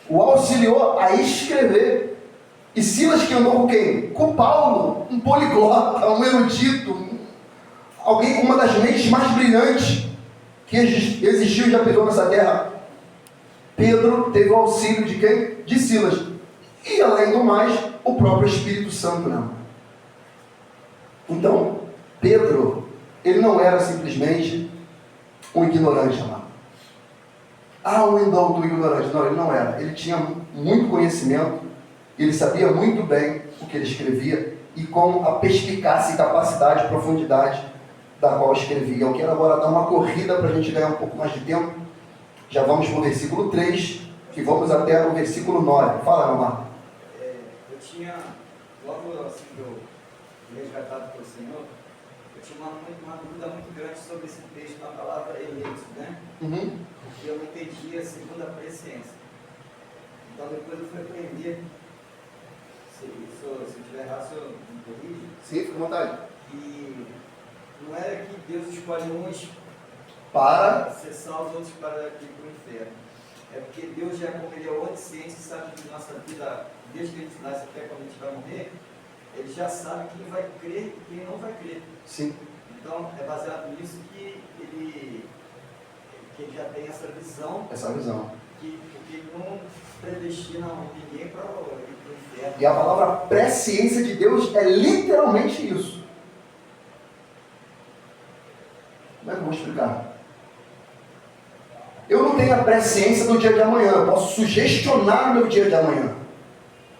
O auxiliou a escrever. E Silas que andou com quem? Com Paulo, um poliglota, um erudito, alguém com uma das mentes mais brilhantes que existiu e já pisou nessa terra. Pedro teve o auxílio de quem? De Silas. E além do mais, o próprio Espírito Santo, não. Então, Pedro, ele não era simplesmente um ignorante, amado. Um indouto, um ignorante. Não, ele não era. Ele tinha muito conhecimento, ele sabia muito bem o que ele escrevia e com a perspicácia e capacidade e profundidade da qual escrevia. Eu quero agora dar uma corrida para a gente ganhar um pouco mais de tempo. Já vamos para o versículo 3 e vamos até o versículo 9. Fala, meu Marco. Eu tinha, logo assim que eu fui resgatado pelo Senhor, eu tinha uma dúvida muito grande sobre esse texto na palavra eleito, né? Porque eu não entendia segundo a presciência. Então depois eu fui aprender, se eu tiver errado, o senhor me corrige. Sim, fica à vontade. E não era que Deus escolhe uns Para ser salvos, outros para ir para o inferno. É porque Deus já, como Ele é onisciente, sabe que nossa vida, desde que a gente nasce até quando a gente vai morrer, Ele já sabe quem vai crer e quem não vai crer. Sim. Então, é baseado nisso que ele já tem essa visão. Essa visão. Porque Ele não predestina ninguém para o inferno. E a palavra presciência de Deus é literalmente isso. Como é que eu vou explicar? Eu não tenho a presciência do dia de amanhã, eu posso sugestionar o meu dia de amanhã.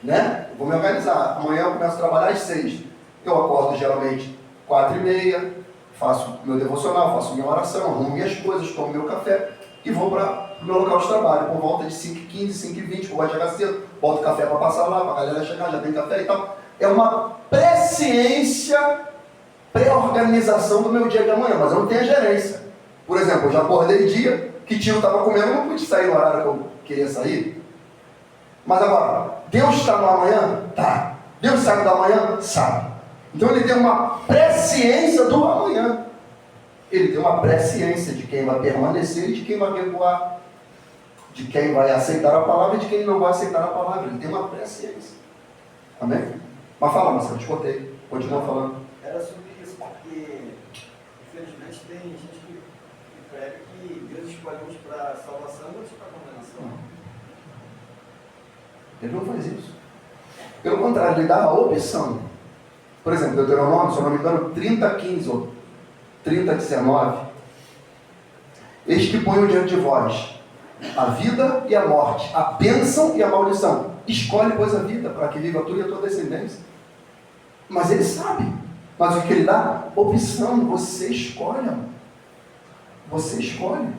Né? Vou me organizar. Amanhã eu começo a trabalhar às 6. Eu acordo geralmente 4h30, faço meu devocional, faço minha oração, arrumo minhas coisas, tomo meu café e vou para o meu local de trabalho. Por volta de 5h15, 5h20, eu vou chegar cedo, boto café para passar lá, para a galera chegar, já tem café e tal. É uma presciência, pré-organização do meu dia de amanhã, mas eu não tenho a gerência. Por exemplo, eu já acordei dia, que tio estava comendo, eu não pude sair no horário que eu queria sair. Mas agora, Deus está no amanhã? Tá. Deus sabe do amanhã? Sabe. Então ele tem uma presciência do amanhã. Ele tem uma presciência de quem vai permanecer e de quem vai recuar, de quem vai aceitar a palavra e de quem não vai aceitar a palavra. Ele tem uma presciência. Amém? Mas fala, Marcelo, te contei. Continua falando. Era sobre isso, porque infelizmente tem gente que prega que Deus escolhe uns para salvação e outros para condenação. Ele não faz isso. Pelo contrário, ele dá a opção. Por exemplo, Deuteronômio, se eu não me engano, 30:15 ou 30:19. Eis que ponho diante de vós a vida e a morte, a bênção e a maldição. Escolhe, pois, a vida, para que viva tu e a tua descendência. Mas ele sabe. Mas o que ele dá? Opção. Você escolhe, amor. Você escolhe.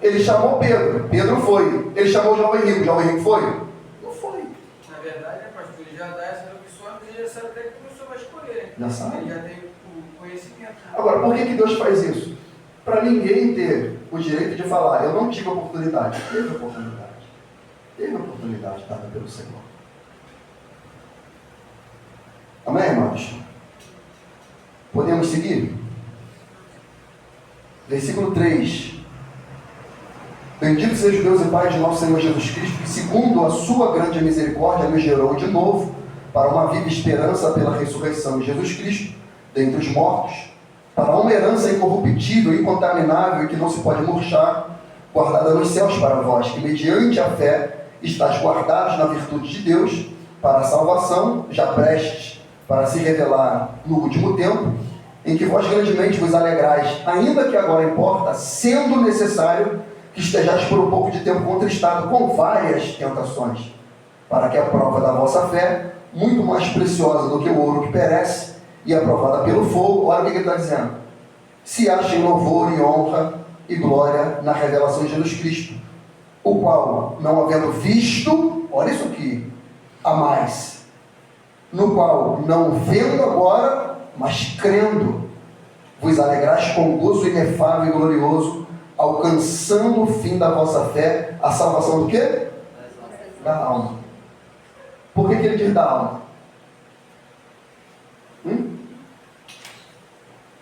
Ele chamou Pedro. Pedro foi. Ele chamou João Henrique. João Henrique foi? Não foi. Na verdade, pastor, ele já dá essa opção, mas ele já sabe até que o senhor vai escolher. Já sabe. Ele já tem o conhecimento. Agora, por que Deus faz isso? Para ninguém ter o direito de falar, eu não tive oportunidade. Teve oportunidade. Teve oportunidade dada pelo Senhor. Amém, irmãos? Podemos seguir? Versículo 3. Bendito seja o Deus e Pai de nosso Senhor Jesus Cristo, que segundo a sua grande misericórdia nos gerou de novo para uma viva esperança pela ressurreição de Jesus Cristo dentre os mortos, para uma herança incorruptível, incontaminável e que não se pode murchar, guardada nos céus para vós, que mediante a fé estáis guardados na virtude de Deus, para a salvação, já prestes para se revelar no último tempo, em que vós grandemente vos alegrais, ainda que agora importa, sendo necessário que estejais por um pouco de tempo contristado com várias tentações, para que a prova da vossa fé, muito mais preciosa do que o ouro que perece, e aprovada pelo fogo, olha o que ele está dizendo, se achem louvor e honra e glória na revelação de Jesus Cristo, o qual, não havendo visto, olha isso aqui, a mais, no qual, não vendo agora, mas crendo, vos alegrais com gozo inefável e glorioso, alcançando o fim da vossa fé, a salvação do quê? Da alma. Por que ele diz da alma?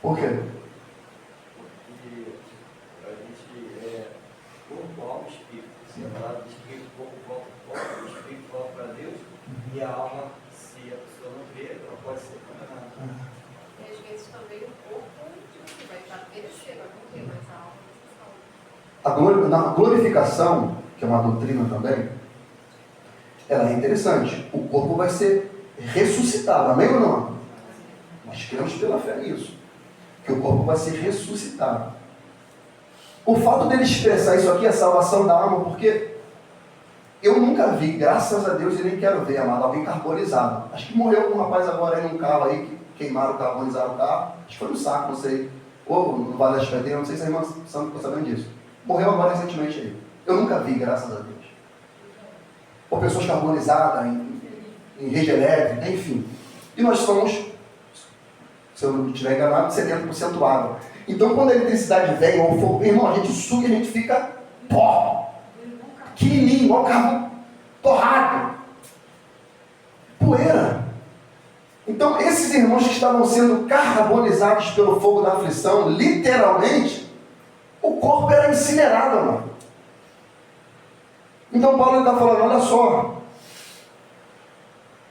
Por quê? Porque a gente é corpo, alma e espírito. Separado de espírito, corpo, o espírito volta para Deus e a alma, se a pessoa não crê, ela pode ser condenada. E às vezes também o corpo vai perecer, vai morrer, mas a alma vai ser salva. Na glorificação, que é uma doutrina também, ela é interessante. O corpo vai ser ressuscitado, amém ou não? Nós cremos pela fé nisso, que o corpo vai ser ressuscitado. O fato dele expressar isso aqui é a salvação da alma, porque eu nunca vi, graças a Deus, e nem quero ver, amado, alguém carbonizado. Acho que morreu um rapaz agora aí num carro aí, que queimaram, carbonizaram o carro, acho que foi no Saco, não sei, ou no Vale das Pedreiras, não sei se a irmã Sandra ficou sabendo disso. Morreu agora recentemente aí. Eu nunca vi, graças a Deus. Ou pessoas carbonizadas, em rede elétrica, enfim. E nós somos, se eu não estiver enganado, 70% água. Então, quando a eletricidade vem, ou fogo, irmão, a gente suga e a gente fica pó, pequenininho, igual carro torrado, poeira. Então, esses irmãos que estavam sendo carbonizados pelo fogo da aflição, literalmente, o corpo era incinerado, mano. Então, Paulo está falando, olha só,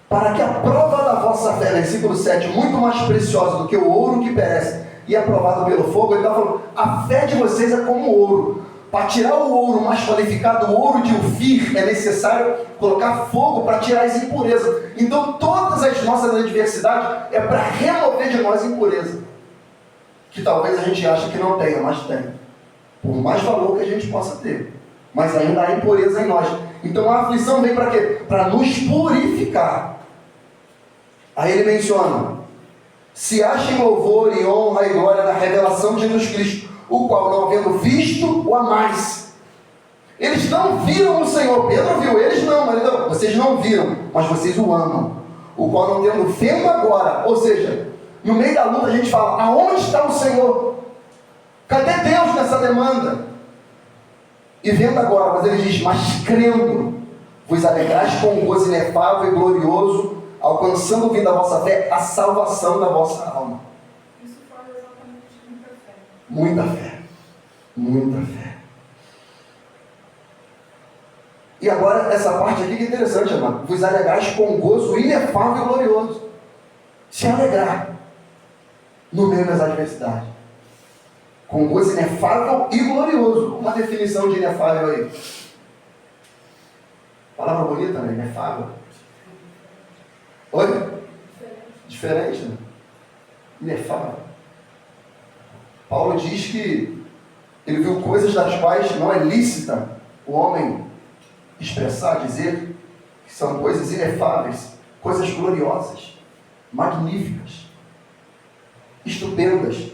para que a prova da vossa fé, versículo 7, muito mais preciosa do que o ouro que perece e aprovado pelo fogo, ele está falando, a fé de vocês é como ouro. Para tirar o ouro mais qualificado, o ouro de Ofir, é necessário colocar fogo para tirar as impurezas. Então, todas as nossas adversidades é para remover de nós impureza, que talvez a gente ache que não tenha, mas tem. Por mais valor que a gente possa ter. Mas ainda há impureza em nós. Então a aflição vem para quê? Para nos purificar. Aí ele menciona, se achem louvor e honra e glória na revelação de Jesus Cristo, o qual não havendo visto, o amais. Eles não viram o Senhor. Pedro viu, eles não, mas não, vocês não viram, mas vocês o amam. O qual não tendo vendo agora, ou seja, no meio da luta a gente fala, aonde está o Senhor? Cadê Deus nessa demanda? E vendo agora, mas ele diz, mas crendo, vos alegrais com um gozo inefável e glorioso, alcançando o fim da vossa fé, a salvação da vossa alma. Isso fala exatamente de muita fé. Muita fé. Muita fé. E agora, essa parte aqui que é interessante, amado. Vos alegrais com gozo inefável e glorioso. Se alegrar no meio das adversidades. Com gozo inefável e glorioso. Uma definição de inefável aí. Palavra bonita, né? Inefável. Oi? Diferente, né? Inefável. Paulo diz que ele viu coisas das quais não é lícita o homem expressar, dizer, que são coisas inefáveis, coisas gloriosas, magníficas, estupendas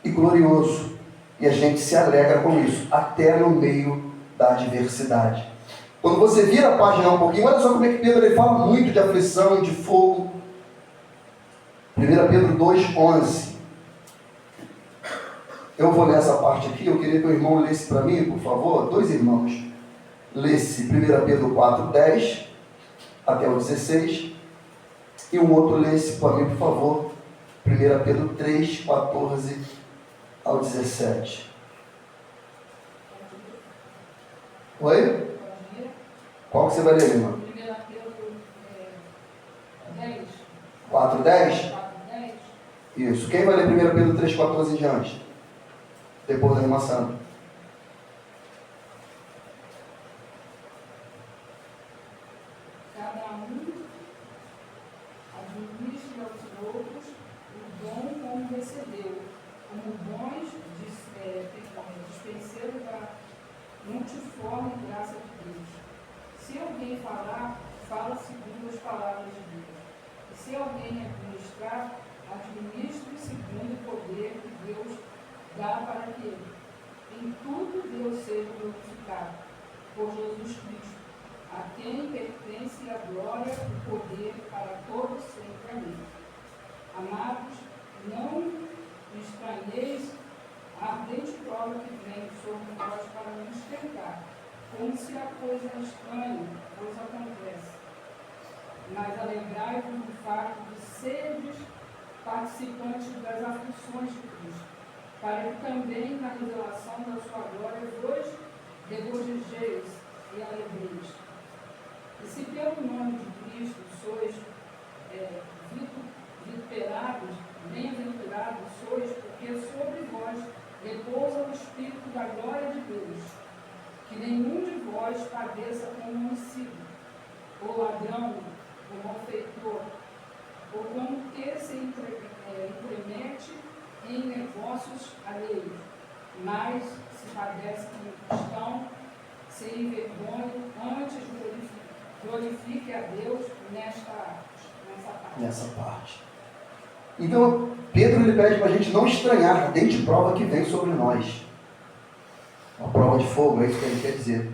e glorioso. E a gente se alegra com isso, até no meio da adversidade. Quando você vira a página um pouquinho, olha só como é que Pedro ele fala muito de aflição, de fogo. 1 Pedro 2,11. Eu vou ler essa parte aqui, eu queria que o irmão lesse para mim, por favor. 2 irmãos. Lesse 1 Pedro 4,10 até o 16. E um outro lesse para mim, por favor. 1 Pedro 3,14 ao 17. Oi? Qual que você vai ler, irmão? 4,10? Isso. Quem vai ler 1 Pedro 3,14 em diante? Depois da animação. Cada um administre aos outros o dom como recebeu, como bons dispenseiros da multiforme graça de Deus. Se alguém falar, fala segundo as palavras de Deus. E se alguém administrar, administre segundo o poder que Deus dá para que em tudo Deus seja glorificado por Jesus Cristo, a quem pertence a glória e o poder para todos sempre. Amém. Amados, não estranheis a ardente prova que vem sobre nós para nos tentar, como se a coisa estranha vos acontece. Mas alegrai-vos no fato de seres participantes das aflições de Cristo, para que também na revelação da sua glória vos regozijeis e alegreis. E se pelo nome de Cristo sois vituperados, bem-aventurados sois, porque sobre vós repousa o Espírito da glória de Deus. Que nenhum de vós padeça como homicida, ou ladrão, ou malfeitor, ou como que se intromete em negócios alheios, mas se padece como cristão, se envergonhe, antes glorifique a Deus nessa parte. Nessa parte. Então, Pedro ele pede para a gente não estranhar a ardente prova que vem sobre nós. Uma prova de fogo, é isso que ele quer dizer.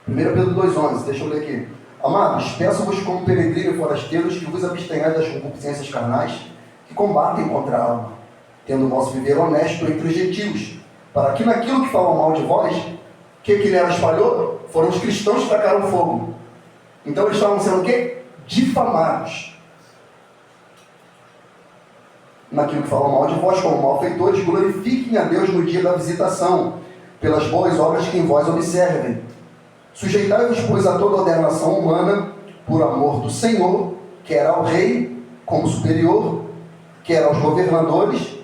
1 Pedro 2,11, deixa eu ler aqui. Amados, peço-vos como peregrinos e forasteiros que vos abstenhais das concupiscências carnais que combatem contra a alma, tendo o vosso viver honesto entre os gentios, para que naquilo que falam mal de vós, que nela espalhou? Foram os cristãos que tacaram fogo. Então eles estavam sendo o quê? Difamados. Naquilo que falam mal de vós, como malfeitores, glorifiquem a Deus no dia da visitação, pelas boas obras que em vós observem. Sujeitai-vos, pois, a toda ordenação humana, por amor do Senhor, quer ao rei, como superior, quer aos governadores,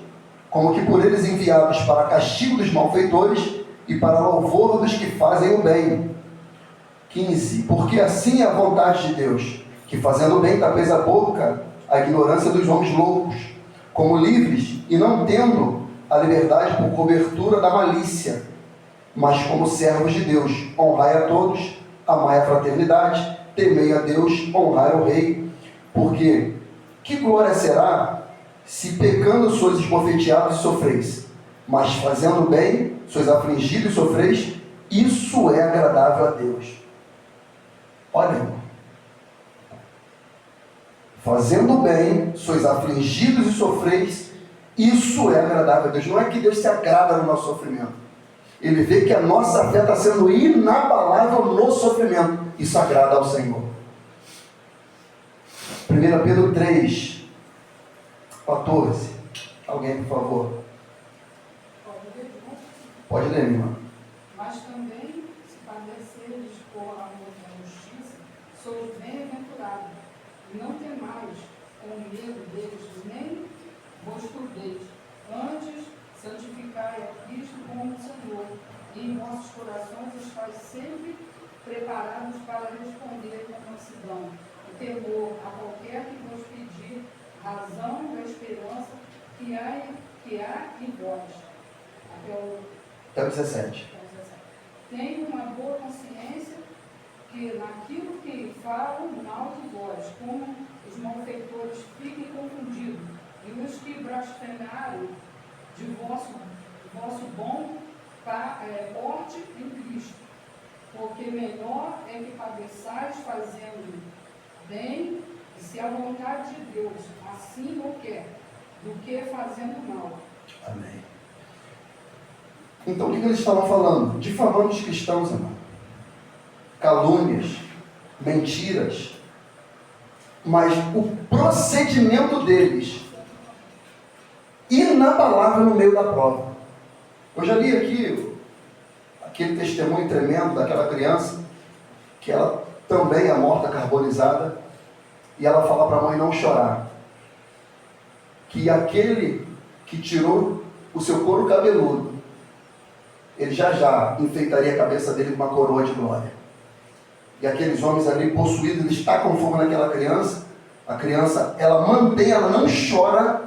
como que por eles enviados para castigo dos malfeitores e para louvor dos que fazem o bem. 15. Porque assim é a vontade de Deus, que fazendo o bem tapeis a boca a ignorância dos homens loucos, como livres e não tendo a liberdade por cobertura da malícia, mas como servos de Deus, honrai a todos, amai a fraternidade, temei a Deus, honrai o rei, porque que glória será se pecando sois esbofeteados e sofreis, mas fazendo bem sois afligidos e sofreis, isso é agradável a Deus. Olha, irmão, fazendo bem sois afligidos e sofreis, isso é agradável a Deus. Não é que Deus se agrada no nosso sofrimento. Ele vê que a nossa fé está sendo inabalável no sofrimento. Isso agrada ao Senhor. 1 Pedro 3, 14 Alguém, por favor. Pode ver, não? Pode ler, minha irmã. Mas também, se padeceres por amor da justiça, sois bem-aventurados. E não temais com medo deles, nem vos turbeis. Antes, santificai a Cristo como Senhor, e em vossos corações estáis sempre preparados para responder com mansidão e temor a qualquer que vos pedir razão da esperança que há em vós. Até o 17. Tenho uma boa consciência que naquilo que falam mal de vós, como os malfeitores fiquem confundidos, e os que blasfemaram de vosso bom porte em Cristo. Porque melhor é que padeçais fazendo bem, e se a vontade de Deus assim o quer, do que fazendo mal. Amém. Então, o que eles estavam falando? Difamando os cristãos, irmão. Calúnias, mentiras. Mas o procedimento deles, inabalável no meio da prova. Eu já li aqui aquele testemunho tremendo daquela criança, que ela também é morta carbonizada, e ela fala para a mãe não chorar. Que aquele que tirou o seu couro cabeludo, ele já enfeitaria a cabeça dele com uma coroa de glória. E aqueles homens ali possuídos, eles tacam fogo naquela criança. A criança, ela não chora.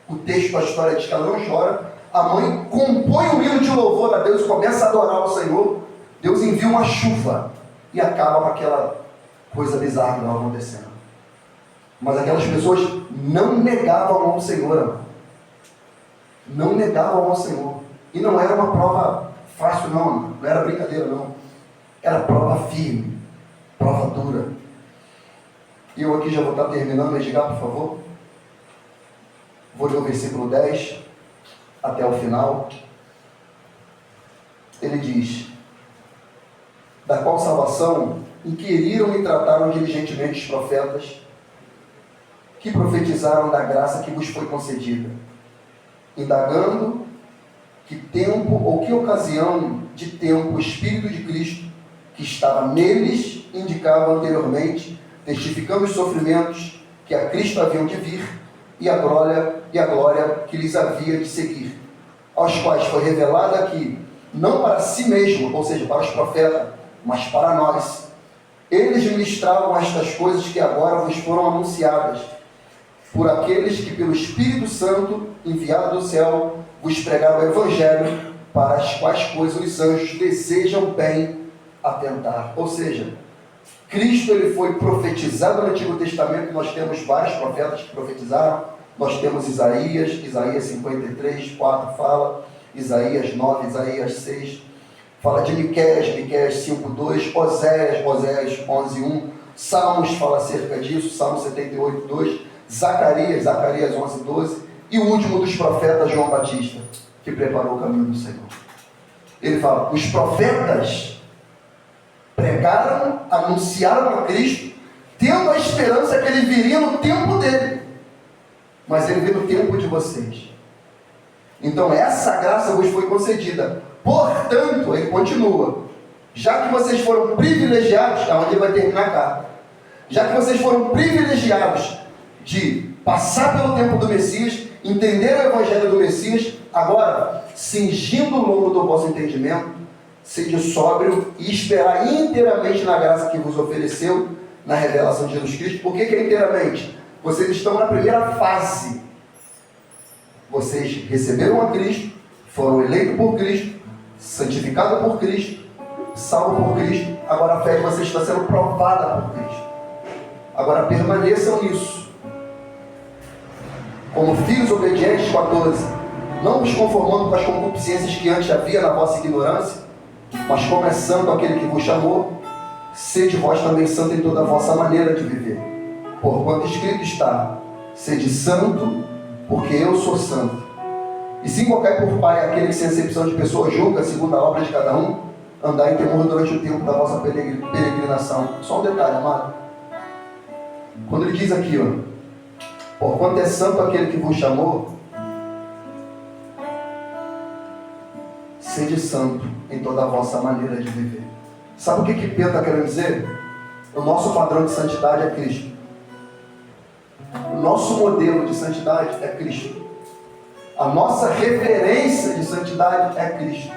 O texto da história diz que ela não chora. A mãe compõe um hino de louvor a Deus, começa a adorar o Senhor. Deus envia uma chuva e acaba com aquela coisa bizarra que estava acontecendo. Mas aquelas pessoas não negavam ao Senhor, irmão. Não negavam ao Senhor. E não era uma prova fácil, não era brincadeira, não. Era prova firme, prova dura. E eu aqui já vou estar terminando, Edgar, por favor. Vou ler o versículo 10 até o final. Ele diz: da qual salvação inquiriram e trataram diligentemente os profetas que profetizaram da graça que vos foi concedida, indagando que tempo ou que ocasião de tempo o Espírito de Cristo que estava neles indicava anteriormente, testificando os sofrimentos que a Cristo haviam de vir e a glória que lhes havia de seguir, aos quais foi revelada que, não para si mesmo, ou seja, para os profetas, mas para nós, eles ministravam estas coisas que agora vos foram anunciadas, por aqueles que pelo Espírito Santo, enviado do céu, vos pregaram o Evangelho, para as quais coisas os anjos desejam bem atentar. Ou seja, Cristo ele foi profetizado no Antigo Testamento. Nós temos vários profetas que profetizaram. Nós temos Isaías 53, 4 fala, Isaías 9, Isaías 6, fala de Miqueias 5, 2, Oséias 11, 1, Salmos fala acerca disso, Salmo 78, 2, Zacarias 11, 12, e o último dos profetas, João Batista, que preparou o caminho do Senhor. Ele fala, os profetas pregaram, anunciaram a Cristo, tendo a esperança que ele viria no tempo dele, mas ele veio no tempo de vocês. Então essa graça vos foi concedida. Portanto, ele continua, já que vocês foram privilegiados, aonde ele vai terminar a carta, já que vocês foram privilegiados de passar pelo tempo do Messias, entender o Evangelho do Messias, agora, cingindo o lombo do vosso entendimento, sede sóbrio e esperar inteiramente na graça que vos ofereceu na revelação de Jesus Cristo. Por que é inteiramente? Vocês estão na primeira fase. Vocês receberam a Cristo, foram eleitos por Cristo, santificados por Cristo, salvos por Cristo. Agora a fé de vocês está sendo provada por Cristo. Agora permaneçam nisso. Como filhos obedientes, 14, não vos conformando com as concupiscências que antes havia na vossa ignorância, mas começando aquele que vos chamou, sede vós também santo em toda a vossa maneira de viver. Porquanto escrito está, sede santo, porque eu sou santo. E se invocai por Pai aquele que sem acepção de pessoa julga, segundo a obra de cada um, andai em temor durante o tempo da vossa peregrinação. Só um detalhe, amado. Quando ele diz aqui, porquanto é santo aquele que vos chamou, sede santo em toda a vossa maneira de viver. Sabe o que Pedro está querendo dizer? O nosso padrão de santidade é Cristo. O nosso modelo de santidade é Cristo. A nossa referência de santidade é Cristo.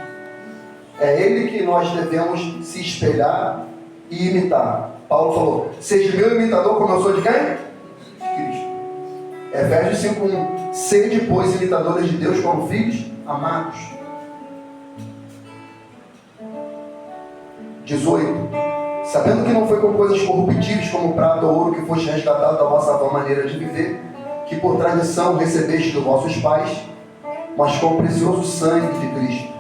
É Ele que nós devemos se espelhar e imitar. Paulo falou, seja meu imitador como eu sou de quem? De Cristo. Efésios 5:1. Sede, pois, imitadores de Deus como filhos amados. 18. Sabendo que não foi com coisas corruptíveis como prata ou ouro que foste resgatado da vossa vã maneira de viver, que por tradição recebeste dos vossos pais, mas com o precioso sangue de Cristo,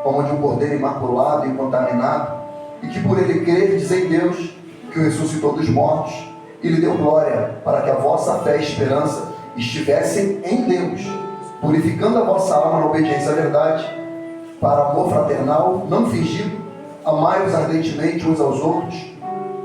como de um cordeiro imaculado e incontaminado, e que por ele crerdes em Deus, que o ressuscitou dos mortos, e lhe deu glória, para que a vossa fé e esperança estivessem em Deus, purificando a vossa alma na obediência à verdade, para amor fraternal, não fingido, amai-vos ardentemente uns aos outros,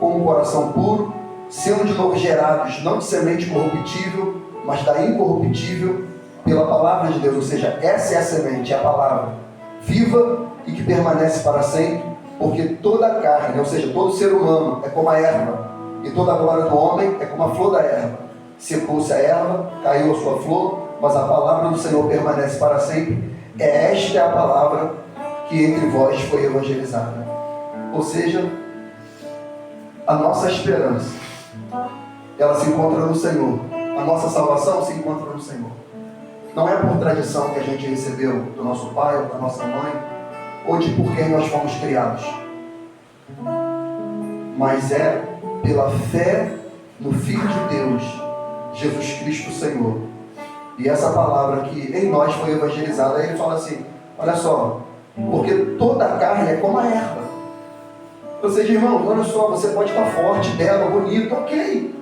com um coração puro, sendo de novo gerados, não de semente corruptível, mas da incorruptível, pela palavra de Deus. Ou seja, essa é a semente, é a palavra, viva e que permanece para sempre, porque toda a carne, ou seja, todo ser humano é como a erva, e toda a glória do homem é como a flor da erva. Secou-se a erva, caiu a sua flor, mas a palavra do Senhor permanece para sempre. Esta é a palavra que entre vós foi evangelizada. Ou seja, a nossa esperança, ela se encontra no Senhor. A nossa salvação se encontra no Senhor. Não é por tradição que a gente recebeu do nosso pai ou da nossa mãe, ou de por quem nós fomos criados, mas é pela fé no Filho de Deus, Jesus Cristo Senhor. E essa palavra que em nós foi evangelizada, aí ele fala assim, olha só, porque toda a carne é como a erva. Ou seja, irmão, olha só, você pode estar forte, belo, bonito, ok,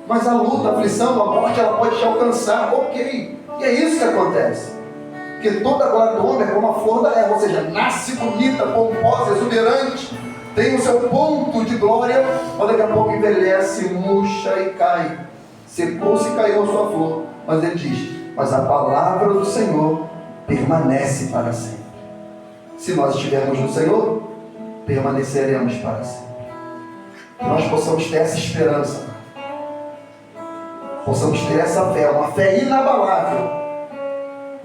mas a luta, a aflição, a morte, ela pode te alcançar, ok, e é isso que acontece. Porque toda a glória do homem é como a flor da erva, ou seja, nasce bonita, pomposa, exuberante, tem o seu ponto de glória, mas daqui a pouco envelhece, murcha e cai. Secou-se e caiu a sua flor. Mas ele diz, mas a palavra do Senhor permanece para sempre. Se nós estivermos no Senhor, permaneceremos para sempre. Que nós possamos ter essa esperança, possamos ter essa fé, uma fé inabalável,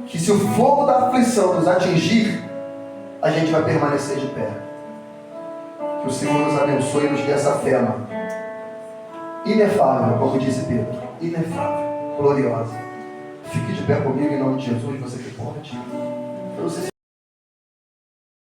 que se o fogo da aflição nos atingir, a gente vai permanecer de pé. Que o Senhor nos abençoe e nos dê essa fé, mano. Inefável, como disse Pedro. Inefável, gloriosa. Fique de pé comigo em nome de Jesus, você que pode. Eu não sei se